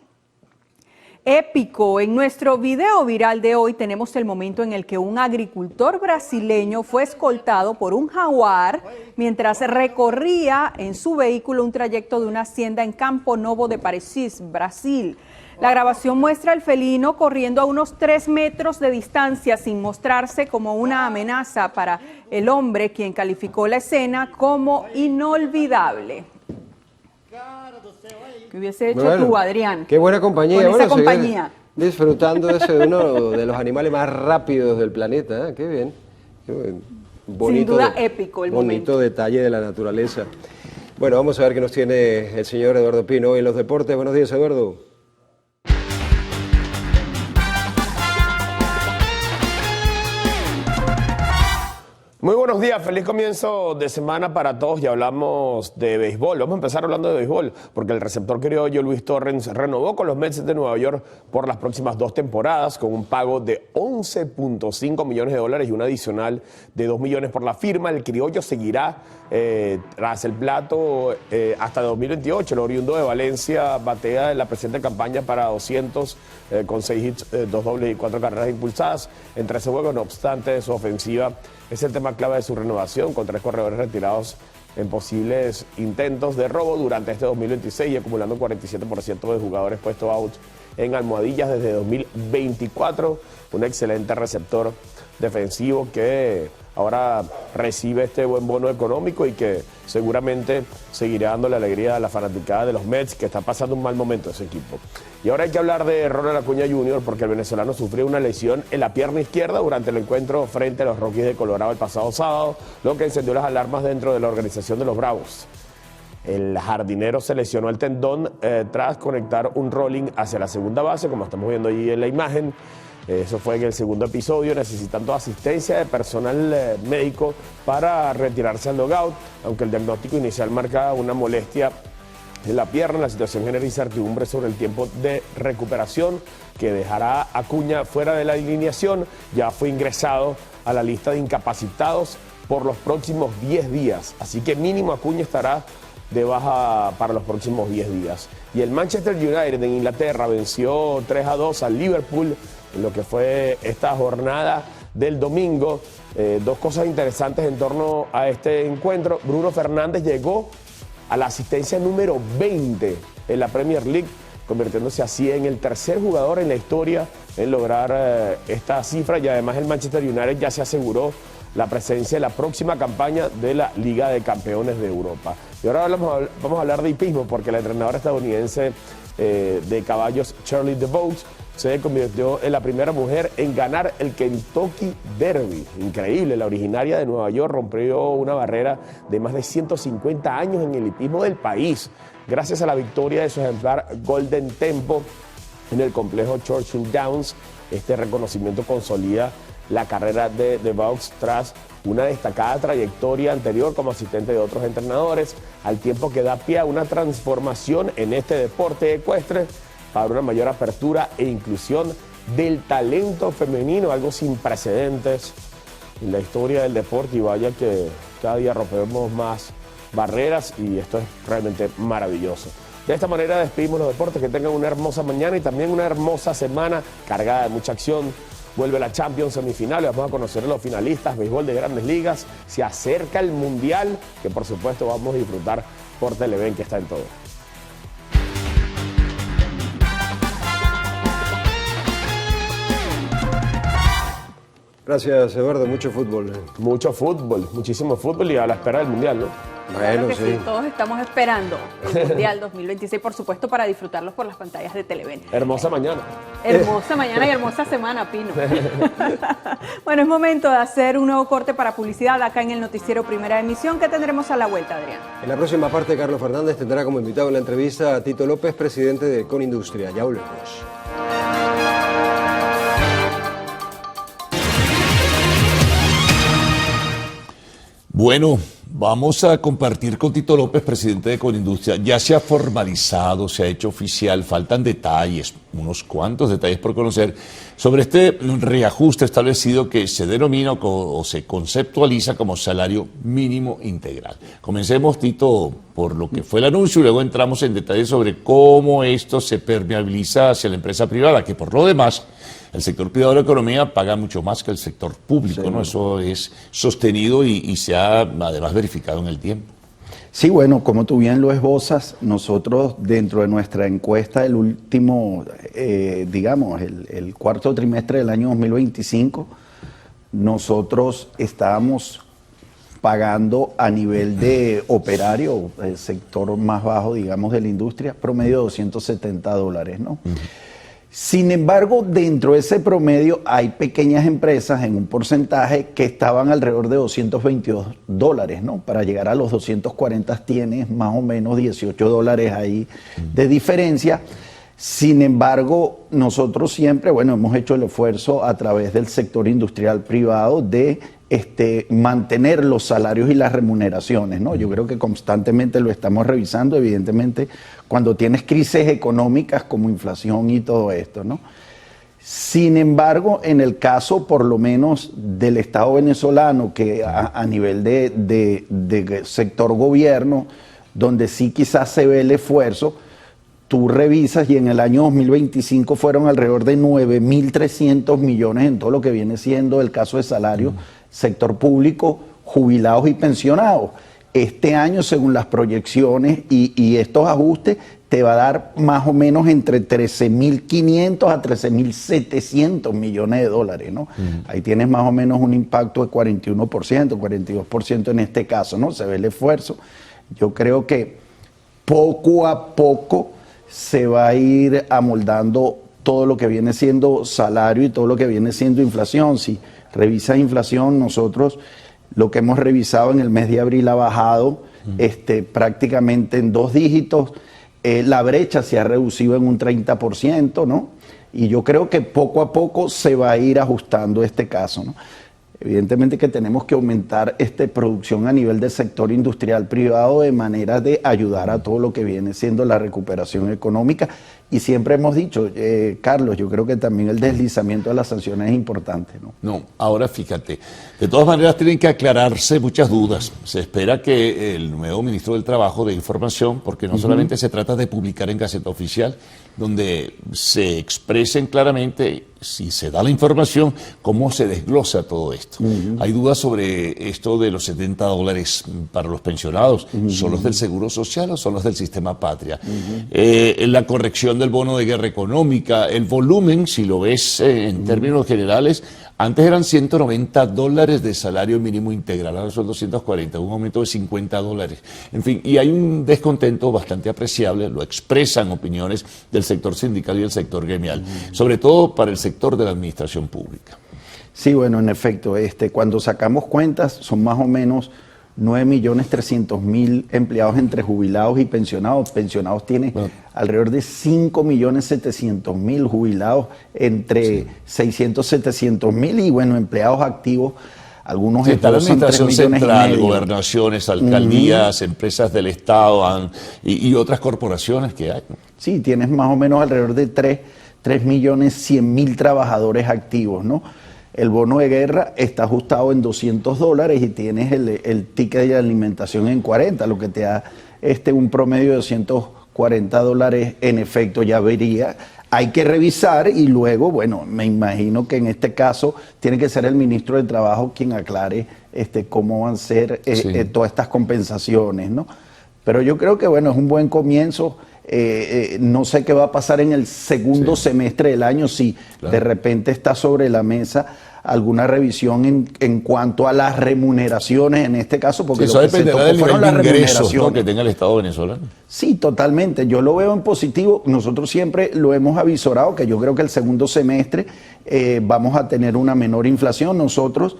Épico. En nuestro video viral de hoy tenemos el momento en el que un agricultor brasileño fue escoltado por un jaguar mientras recorría en su vehículo un trayecto de una hacienda en Campo Novo de Parecis, Brasil. La grabación muestra al felino corriendo a unos 3 metros de distancia sin mostrarse como una amenaza para el hombre, quien calificó la escena como inolvidable. ¿Qué hubiese hecho tú, Adrián? Qué buena compañía. Con esa compañía. Disfrutando de uno de los animales más rápidos del planeta. Qué bien. Qué bien. Bonito, sin duda épico el momento. Bonito detalle de la naturaleza. Bueno, vamos a ver qué nos tiene el señor Eduardo Pino hoy en los deportes. Buenos días, Eduardo. Muy buenos días, feliz comienzo de semana para todos. Ya hablamos de béisbol. Vamos a empezar hablando de béisbol, porque el receptor criollo Luis Torrens renovó con los Mets de Nueva York por las próximas 2 temporadas, con un pago de $11.5 millones y un adicional de 2 millones por la firma. El criollo seguirá tras el plato hasta 2028. El oriundo de Valencia batea en la presente campaña para 200 con 6 hits, 2 dobles y 4 carreras impulsadas en 13 juegos. No obstante, su ofensiva es el tema clave de su renovación, con 3 corredores retirados en posibles intentos de robo durante este 2026 y acumulando un 47% de jugadores puestos out en almohadillas desde 2024. Un excelente receptor defensivo que ahora recibe este buen bono económico y que seguramente seguirá dando la alegría a la fanaticada de los Mets, que está pasando un mal momento ese equipo. Y ahora hay que hablar de Ronald Acuña Jr., porque el venezolano sufrió una lesión en la pierna izquierda durante el encuentro frente a los Rockies de Colorado el pasado sábado, lo que encendió las alarmas dentro de la organización de los Bravos. El jardinero se lesionó el tendón tras conectar un rolling hacia la segunda base, como estamos viendo allí en la imagen. Eso fue en el segundo episodio, necesitando asistencia de personal médico para retirarse al dugout, aunque el diagnóstico inicial marca una molestia en la pierna. La situación genera incertidumbre sobre el tiempo de recuperación que dejará a Acuña fuera de la alineación. Ya fue ingresado a la lista de incapacitados por los próximos 10 días, así que mínimo Acuña estará de baja para los próximos 10 días. Y el Manchester United en Inglaterra venció 3-2 al Liverpool en lo que fue esta jornada del domingo. Dos cosas interesantes en torno a este encuentro. Bruno Fernández llegó a la asistencia número 20 en la Premier League, convirtiéndose así en el tercer jugador en la historia en lograr esta cifra, y además el Manchester United ya se aseguró la presencia en la próxima campaña de la Liga de Campeones de Europa. Y ahora vamos a hablar de hipismo, porque la entrenadora estadounidense de caballos Shirley DeVos se convirtió en la primera mujer en ganar el Kentucky Derby. Increíble, la originaria de Nueva York rompió una barrera de más de 150 años en el hipismo del país, gracias a la victoria de su ejemplar Golden Tempo en el complejo Churchill Downs. Este reconocimiento consolida la carrera de DeVos tras una destacada trayectoria anterior como asistente de otros entrenadores, al tiempo que da pie a una transformación en este deporte ecuestre para una mayor apertura e inclusión del talento femenino, algo sin precedentes en la historia del deporte. Y vaya que cada día rompemos más barreras y esto es realmente maravilloso. De esta manera despedimos los deportes. Que tengan una hermosa mañana y también una hermosa semana cargada de mucha acción. Vuelve la Champions semifinales, vamos a conocer a los finalistas, béisbol de Grandes Ligas, se acerca el Mundial, que por supuesto vamos a disfrutar por Televen, que está en todo. Gracias, Eduardo. Mucho fútbol. Mucho fútbol, muchísimo fútbol y a la espera del Mundial, ¿no? Claro que sí, todos estamos esperando el Mundial 2026, por supuesto, para disfrutarlos por las pantallas de Televen. Hermosa mañana. Hermosa mañana y hermosa semana, Pino. Bueno, es momento de hacer un nuevo corte para publicidad acá en el Noticiero Primera Emisión, que tendremos a la vuelta, Adrián. En la próxima parte, Carlos Fernández tendrá como invitado en la entrevista a Tito López, presidente de Conindustria. Ya volvemos. Bueno, vamos a compartir con Tito López, presidente de Conindustria. Ya se ha formalizado, se ha hecho oficial, faltan detalles, unos cuantos detalles por conocer, sobre este reajuste establecido que se denomina o se conceptualiza como salario mínimo integral. Comencemos, Tito, por lo que fue el anuncio y luego entramos en detalles sobre cómo esto se permeabiliza hacia la empresa privada, que por lo demás el sector privado de la economía paga mucho más que el sector público, sí, ¿no? Eso es sostenido y se ha además verificado en el tiempo. Sí, bueno, como tú bien lo esbozas, nosotros dentro de nuestra encuesta del último, digamos, el cuarto trimestre del año 2025, nosotros estábamos pagando a nivel de operario, el sector más bajo, digamos, de la industria, promedio de $270, ¿no? Sin embargo, dentro de ese promedio hay pequeñas empresas en un porcentaje que estaban alrededor de $222, ¿no? Para llegar a los 240 tienes más o menos $18 ahí de diferencia. Sin embargo, nosotros siempre, bueno, hemos hecho el esfuerzo a través del sector industrial privado de mantener los salarios y las remuneraciones, ¿no? Yo creo que constantemente lo estamos revisando, evidentemente, cuando tienes crisis económicas como inflación y todo esto, ¿no? Sin embargo, en el caso, por lo menos, del Estado venezolano, que a nivel de sector gobierno, donde sí quizás se ve el esfuerzo, tú revisas y en el año 2025 fueron alrededor de 9.300 millones en todo lo que viene siendo el caso de salario, sector público, jubilados y pensionados. Este año, según las proyecciones y estos ajustes, te va a dar más o menos entre 13.500 a 13.700 millones de dólares, ¿no? Ahí tienes más o menos un impacto de 41%, 42% en este caso, ¿no? Se ve el esfuerzo. Yo creo que poco a poco se va a ir amoldando todo lo que viene siendo salario y todo lo que viene siendo inflación. Si revisas inflación, nosotros Lo que hemos revisado en el mes de abril ha bajado prácticamente en 2 dígitos. La brecha se ha reducido en un 30%, ¿no? Y yo creo que poco a poco se va a ir ajustando este caso, ¿no? Evidentemente que tenemos que aumentar producción a nivel del sector industrial privado de manera de ayudar a todo lo que viene siendo la recuperación económica. Y siempre hemos dicho, Carlos, yo creo que también el deslizamiento de las sanciones es importante, ¿no? No, ahora fíjate, de todas maneras tienen que aclararse muchas dudas. Se espera que el nuevo ministro del Trabajo dé información, porque no solamente se trata de publicar en Gaceta Oficial, donde se expresen claramente, si se da la información, cómo se desglosa todo esto. Hay dudas sobre esto de los $70 para los pensionados. ¿Son los del Seguro Social o son los del Sistema Patria? La corrección del bono de guerra económica, el volumen, si lo ves en términos generales, antes eran $190 de salario mínimo integral, ahora son 240, un aumento de $50. En fin, y hay un descontento bastante apreciable, lo expresan opiniones del sector sindical y el sector gremial, sobre todo para el sector de la administración pública. Sí, bueno, en efecto, cuando sacamos cuentas son más o menos 9.300.000 empleados entre jubilados y pensionados. Pensionados tiene alrededor de 5.700.000 jubilados, entre 600.000-700.000 y bueno, empleados activos. Algunos está la administración 3,5 millones. central, gobernaciones, alcaldías, empresas del Estado y otras corporaciones que hay, ¿no? Sí, tienes más o menos alrededor de 3.100.000 trabajadores activos, ¿no? El bono de guerra está ajustado en $200 y tienes el ticket de alimentación en 40, lo que te da un promedio de $240 en efecto. Ya vería, hay que revisar y luego, bueno, me imagino que en este caso tiene que ser el ministro de Trabajo quien aclare cómo van a ser todas estas compensaciones, ¿no? Pero yo creo que, bueno, es un buen comienzo. No sé qué va a pasar en el segundo semestre del año, si de repente está sobre la mesa alguna revisión en cuanto a las remuneraciones en este caso, porque eso dependerá del nivel de ingresos, ¿no?, que tenga el Estado venezolano. Sí, totalmente, yo lo veo en positivo. Nosotros siempre lo hemos avisorado, que yo creo que el segundo semestre vamos a tener una menor inflación. Nosotros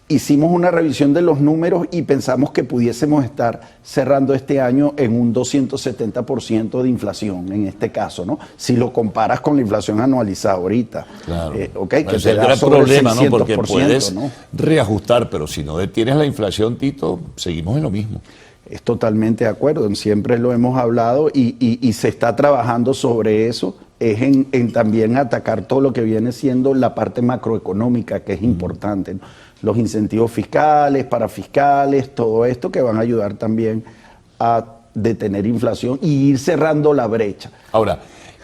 hicimos una revisión de los números y pensamos que pudiésemos estar cerrando este año en un 270% de inflación en este caso, ¿no? Si lo comparas con la inflación anualizada ahorita. Claro. Que es el gran problema, ¿no? Porque puedes, ¿no?, reajustar, pero si no detienes la inflación, Tito, seguimos en lo mismo. Es totalmente de acuerdo, siempre lo hemos hablado y se está trabajando sobre eso. Es en también atacar todo lo que viene siendo la parte macroeconómica, que es importante, ¿no? Los incentivos fiscales, parafiscales, todo esto que van a ayudar también a detener inflación y ir cerrando la brecha. Ahora,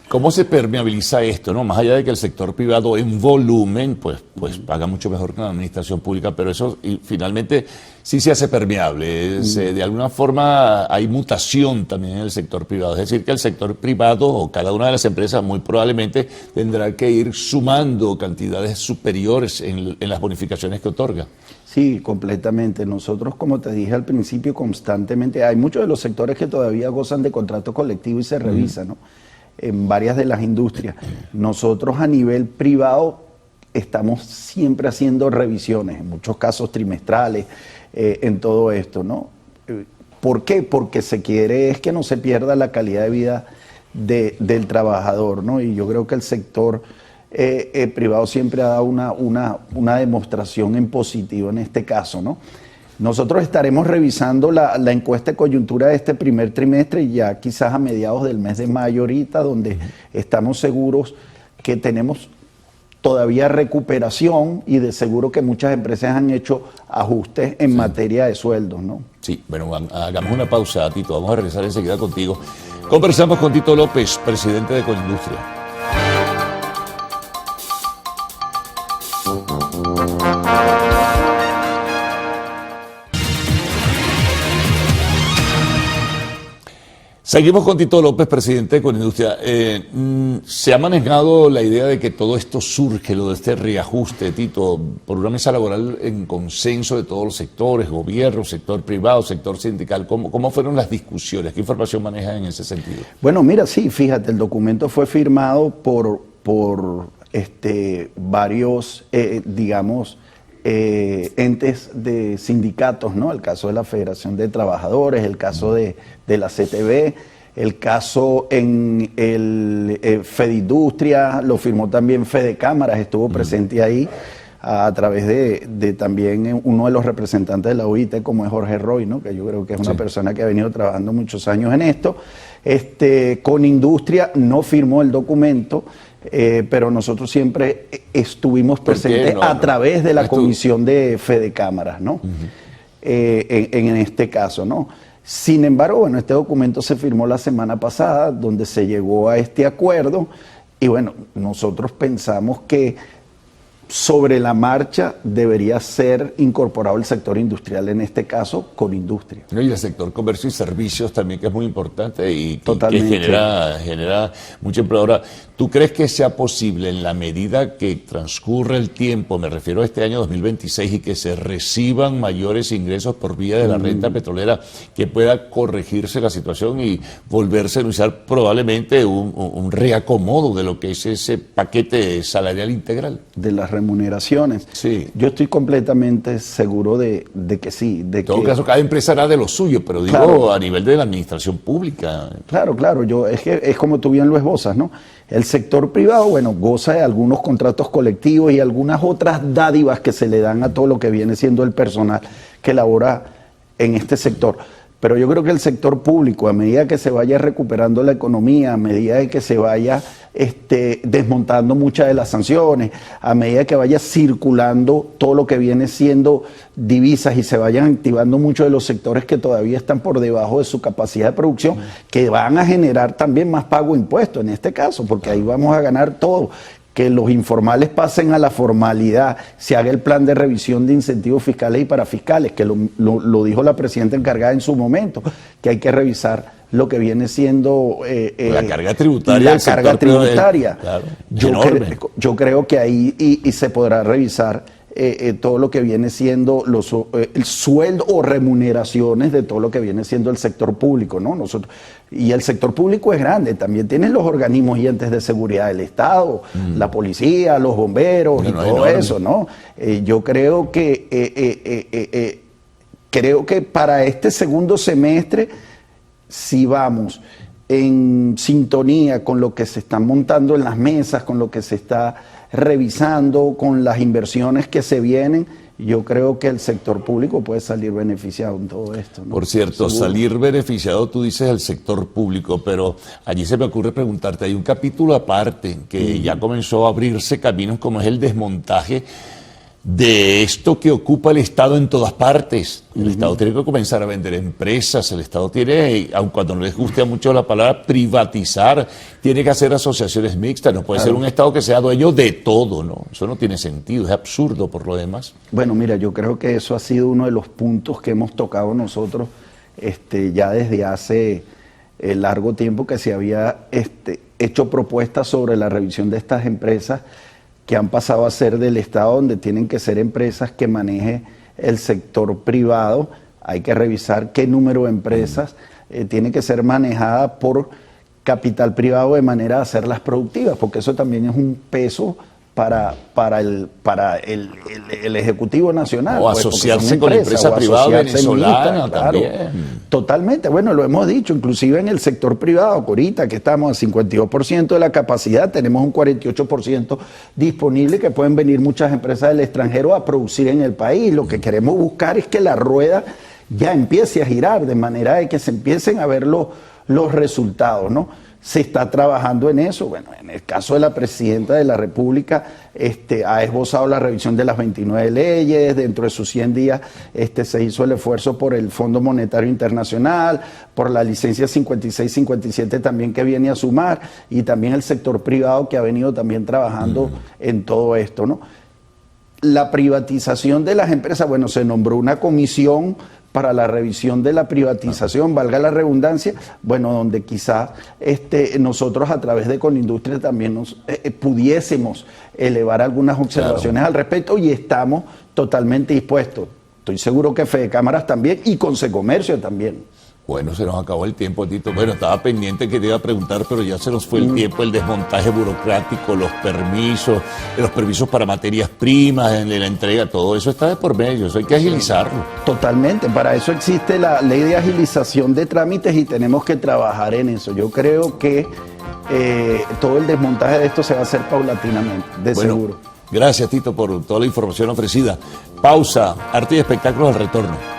¿cómo se permeabiliza esto, no? Más allá de que el sector privado en volumen pues paga mucho mejor que la administración pública, pero eso finalmente sí se hace permeable. De alguna forma hay mutación también en el sector privado. Es decir, que el sector privado o cada una de las empresas muy probablemente tendrá que ir sumando cantidades superiores en las bonificaciones que otorga. Sí, completamente. Nosotros, como te dije al principio, constantemente, hay muchos de los sectores que todavía gozan de contrato colectivo y se revisan, ¿no?, en varias de las industrias. Nosotros a nivel privado estamos siempre haciendo revisiones, en muchos casos trimestrales, en todo esto, ¿no? ¿Por qué? Porque se quiere es que no se pierda la calidad de vida del trabajador, ¿no? Y yo creo que el sector privado siempre ha dado una demostración en positivo en este caso, ¿no? Nosotros estaremos revisando la encuesta de coyuntura de este primer trimestre y ya quizás a mediados del mes de mayo ahorita, donde estamos seguros que tenemos todavía recuperación y de seguro que muchas empresas han hecho ajustes en materia de sueldos, ¿no? Sí, bueno, hagamos una pausa, Tito, vamos a regresar enseguida contigo. Conversamos con Tito López, presidente de Colindustria. Seguimos con Tito López, presidente de Colindustria. Se ha manejado la idea de que todo esto surge, lo de este reajuste, Tito, por una mesa laboral en consenso de todos los sectores, gobierno, sector privado, sector sindical. ¿Cómo fueron las discusiones? ¿Qué información manejan en ese sentido? Bueno, mira, sí, fíjate, el documento fue firmado por varios, digamos, entes de sindicatos, ¿no? El caso de la Federación de Trabajadores, el caso de la CTB, el caso en el Fedindustria, lo firmó también Fedecámaras, estuvo presente ahí a través de también uno de los representantes de la OIT, como es Jorge Roy, ¿no? Que yo creo que es una persona que ha venido trabajando muchos años en esto. Conindustria no firmó el documento, pero nosotros siempre estuvimos presentes a través de la comisión de Fedecámaras, ¿no? En este caso, ¿no? Sin embargo, bueno, este documento se firmó la semana pasada, donde se llegó a este acuerdo, y bueno, nosotros pensamos que sobre la marcha debería ser incorporado el sector industrial, en este caso, Conindustria. Y el sector comercio y servicios también, que es muy importante y que genera mucho empleo. Ahora, ¿tú crees que sea posible, en la medida que transcurre el tiempo, me refiero a este año 2026, y que se reciban mayores ingresos por vía de la renta petrolera, que pueda corregirse la situación y volverse a anunciar probablemente un reacomodo de lo que es ese paquete salarial integral? De las remuneraciones. Sí. Yo estoy completamente seguro de que sí. En todo caso, cada empresa hará de lo suyo, pero digo, claro, a nivel de la administración pública. Claro, es como tú bien lo esbozas, ¿no? El sector privado, bueno, goza de algunos contratos colectivos y algunas otras dádivas que se le dan a todo lo que viene siendo el personal que labora en este sector. Pero yo creo que el sector público, a medida que se vaya recuperando la economía, a medida de que se vaya desmontando muchas de las sanciones, a medida que vaya circulando todo lo que viene siendo divisas y se vayan activando muchos de los sectores que todavía están por debajo de su capacidad de producción, que van a generar también más pago de impuestos en este caso, porque ahí vamos a ganar todo. Que los informales pasen a la formalidad, se haga el plan de revisión de incentivos fiscales y parafiscales, que lo dijo la presidenta encargada en su momento, que hay que revisar lo que viene siendo la carga tributaria. La carga tributaria. Claro, yo creo que ahí y se podrá revisar todo lo que viene siendo el sueldo o remuneraciones de todo lo que viene siendo el sector público, ¿no? Y el sector público es grande, también tienen los organismos y entes de seguridad del Estado, la policía, los bomberos y todo eso, ¿no? Yo creo que para este segundo semestre, si vamos en sintonía con lo que se está montando en las mesas, con lo que se está revisando, con las inversiones que se vienen, yo creo que el sector público puede salir beneficiado en todo esto, ¿no? Por cierto, salir beneficiado, tú dices el sector público, pero allí se me ocurre preguntarte, hay un capítulo aparte que ya comenzó a abrirse caminos, como es el desmontaje de esto que ocupa el Estado en todas partes. El Estado tiene que comenzar a vender empresas, el Estado tiene, aun cuando no les guste mucho la palabra privatizar, tiene que hacer asociaciones mixtas, no puede ser un Estado que sea dueño de todo, ¿no? Eso no tiene sentido, es absurdo por lo demás. Bueno, mira, yo creo que eso ha sido uno de los puntos que hemos tocado nosotros ya desde hace largo tiempo, que se había hecho propuestas sobre la revisión de estas empresas que han pasado a ser del Estado, donde tienen que ser empresas que maneje el sector privado. Hay que revisar qué número de empresas tiene que ser manejada por capital privado de manera de hacerlas productivas, porque eso también es un peso para el Ejecutivo Nacional. O asociarse con la empresa privada venezolana también. Totalmente, bueno, lo hemos dicho, inclusive en el sector privado, ahorita que estamos al 52% de la capacidad, tenemos un 48% disponible, que pueden venir muchas empresas del extranjero a producir en el país. Lo que queremos buscar es que la rueda ya empiece a girar, de manera de que se empiecen a ver los resultados, ¿no? Se está trabajando en eso. Bueno, en el caso de la presidenta de la República, ha esbozado la revisión de las 29 leyes. Dentro de sus 100 días se hizo el esfuerzo por el Fondo Monetario Internacional, por la licencia 56-57 también, que viene a sumar, y también el sector privado, que ha venido también trabajando en todo esto, ¿no? La privatización de las empresas, bueno, se nombró una comisión para la revisión de la privatización, valga la redundancia, bueno, donde quizás nosotros a través de Conindustria también nos pudiésemos elevar algunas observaciones al respecto, y estamos totalmente dispuestos. Estoy seguro que Fedecámaras también y Consecomercio también. Bueno, se nos acabó el tiempo, Tito. Bueno, estaba pendiente que te iba a preguntar, pero ya se nos fue el tiempo, el desmontaje burocrático, los permisos para materias primas, en la entrega, todo eso está de por medio, eso hay que agilizarlo. Totalmente, para eso existe la ley de agilización de trámites y tenemos que trabajar en eso. Yo creo que todo el desmontaje de esto se va a hacer paulatinamente, de seguro. Gracias, Tito, por toda la información ofrecida. Pausa, arte y espectáculos al retorno.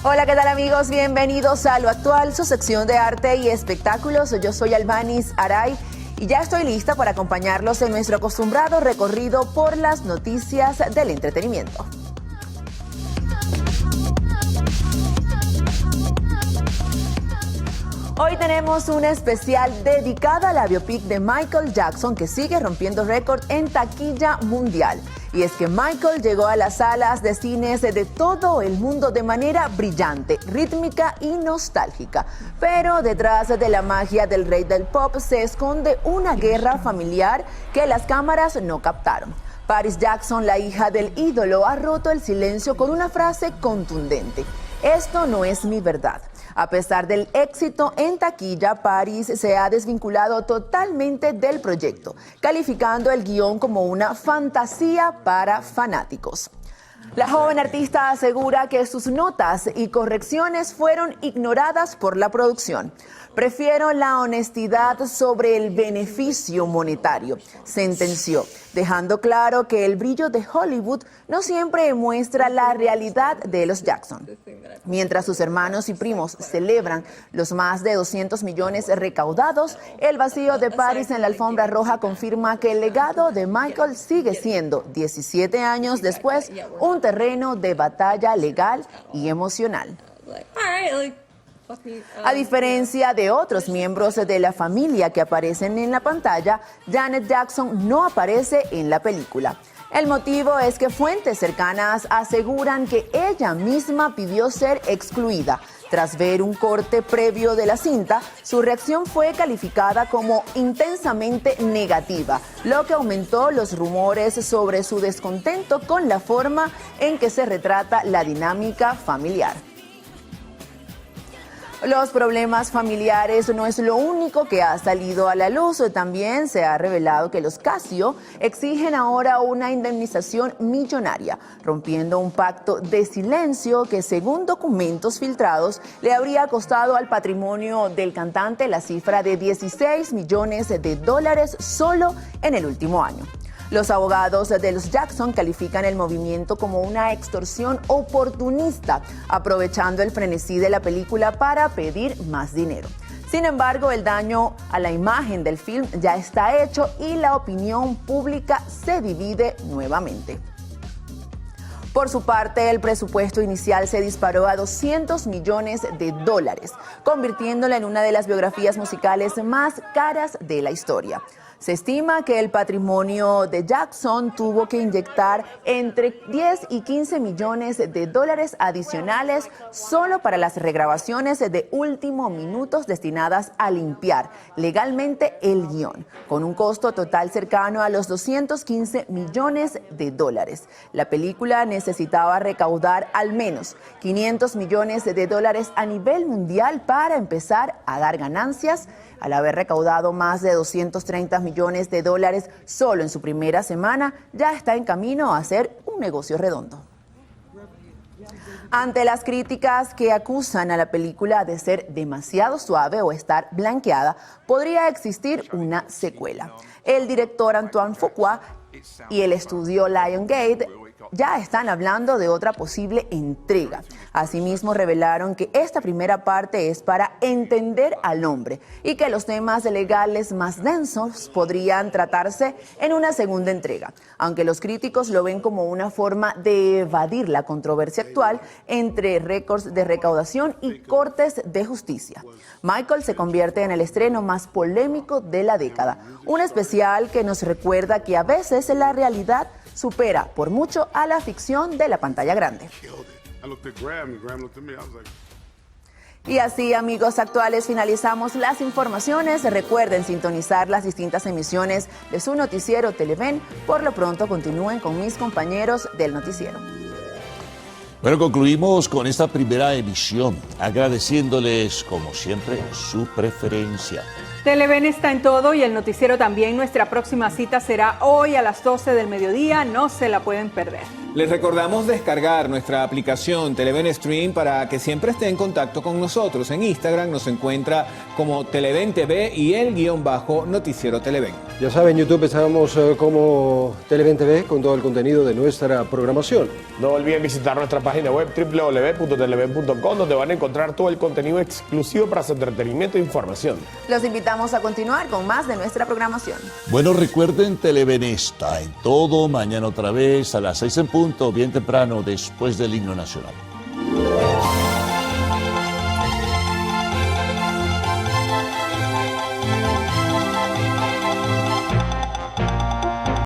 Hola, ¿qué tal amigos? Bienvenidos a Lo Actual, su sección de arte y espectáculos. Yo soy Albanis Aray y ya estoy lista para acompañarlos en nuestro acostumbrado recorrido por las noticias del entretenimiento. Hoy tenemos una especial dedicada a la biopic de Michael Jackson que sigue rompiendo récord en taquilla mundial. Y es que Michael llegó a las salas de cines de todo el mundo de manera brillante, rítmica y nostálgica. Pero detrás de la magia del rey del pop se esconde una guerra familiar que las cámaras no captaron. Paris Jackson, la hija del ídolo, ha roto el silencio con una frase contundente: "Esto no es mi verdad". A pesar del éxito en taquilla, Paris se ha desvinculado totalmente del proyecto, calificando el guión como una fantasía para fanáticos. La joven artista asegura que sus notas y correcciones fueron ignoradas por la producción. "Prefiero la honestidad sobre el beneficio monetario", sentenció, dejando claro que el brillo de Hollywood no siempre muestra la realidad de los Jackson. Mientras sus hermanos y primos celebran los más de 200 millones recaudados, el vacío de Paris en la alfombra roja confirma que el legado de Michael sigue siendo, 17 años después, un terreno de batalla legal y emocional. A diferencia de otros miembros de la familia que aparecen en la pantalla, Janet Jackson no aparece en la película. El motivo es que fuentes cercanas aseguran que ella misma pidió ser excluida. Tras ver un corte previo de la cinta, su reacción fue calificada como intensamente negativa, lo que aumentó los rumores sobre su descontento con la forma en que se retrata la dinámica familiar. Los problemas familiares no es lo único que ha salido a la luz. También se ha revelado que los Casio exigen ahora una indemnización millonaria, rompiendo un pacto de silencio que, según documentos filtrados, le habría costado al patrimonio del cantante la cifra de $16 millones solo en el último año. Los abogados de los Jackson califican el movimiento como una extorsión oportunista, aprovechando el frenesí de la película para pedir más dinero. Sin embargo, el daño a la imagen del film ya está hecho y la opinión pública se divide nuevamente. Por su parte, el presupuesto inicial se disparó a $200 millones, convirtiéndola en una de las biografías musicales más caras de la historia. Se estima que el patrimonio de Jackson tuvo que inyectar entre 10 y 15 millones de dólares adicionales solo para las regrabaciones de último minuto destinadas a limpiar legalmente el guión, con un costo total cercano a los 215 millones de dólares. La película necesitaba recaudar al menos 500 millones de dólares a nivel mundial para empezar a dar ganancias. Al haber recaudado más de 230 millones de dólares solo en su primera semana, ya está en camino a hacer un negocio redondo. Ante las críticas que acusan a la película de ser demasiado suave o estar blanqueada, podría existir una secuela. El director Antoine Fuqua y el estudio Lionsgate ya están hablando de otra posible entrega. Asimismo, revelaron que esta primera parte es para entender al hombre y que los temas legales más densos podrían tratarse en una segunda entrega, aunque los críticos lo ven como una forma de evadir la controversia actual entre récords de recaudación y cortes de justicia. Michael se convierte en el estreno más polémico de la década, un especial que nos recuerda que a veces la realidad supera por mucho a la ficción de la pantalla grande. Y así, amigos actuales, finalizamos las informaciones. Recuerden sintonizar las distintas emisiones de su noticiero Televen. Por lo pronto, continúen con mis compañeros del noticiero. Bueno, concluimos con esta primera emisión, agradeciéndoles, como siempre, su preferencia. Televen está en todo y el noticiero también. Nuestra próxima cita será hoy a las 12 del mediodía. No se la pueden perder. Les recordamos descargar nuestra aplicación Televen Stream para que siempre esté en contacto con nosotros. En Instagram nos encuentra como Televen TV y el _noticiero Televen. Ya saben, en YouTube estamos como Televen TV con todo el contenido de nuestra programación. No olviden visitar nuestra página web www.televen.com, donde van a encontrar todo el contenido exclusivo para su entretenimiento e información. Los invitamos a continuar con más de nuestra programación. Bueno, recuerden, Televen está en todo. Mañana otra vez a las 6 en punto, bien temprano, después del himno nacional.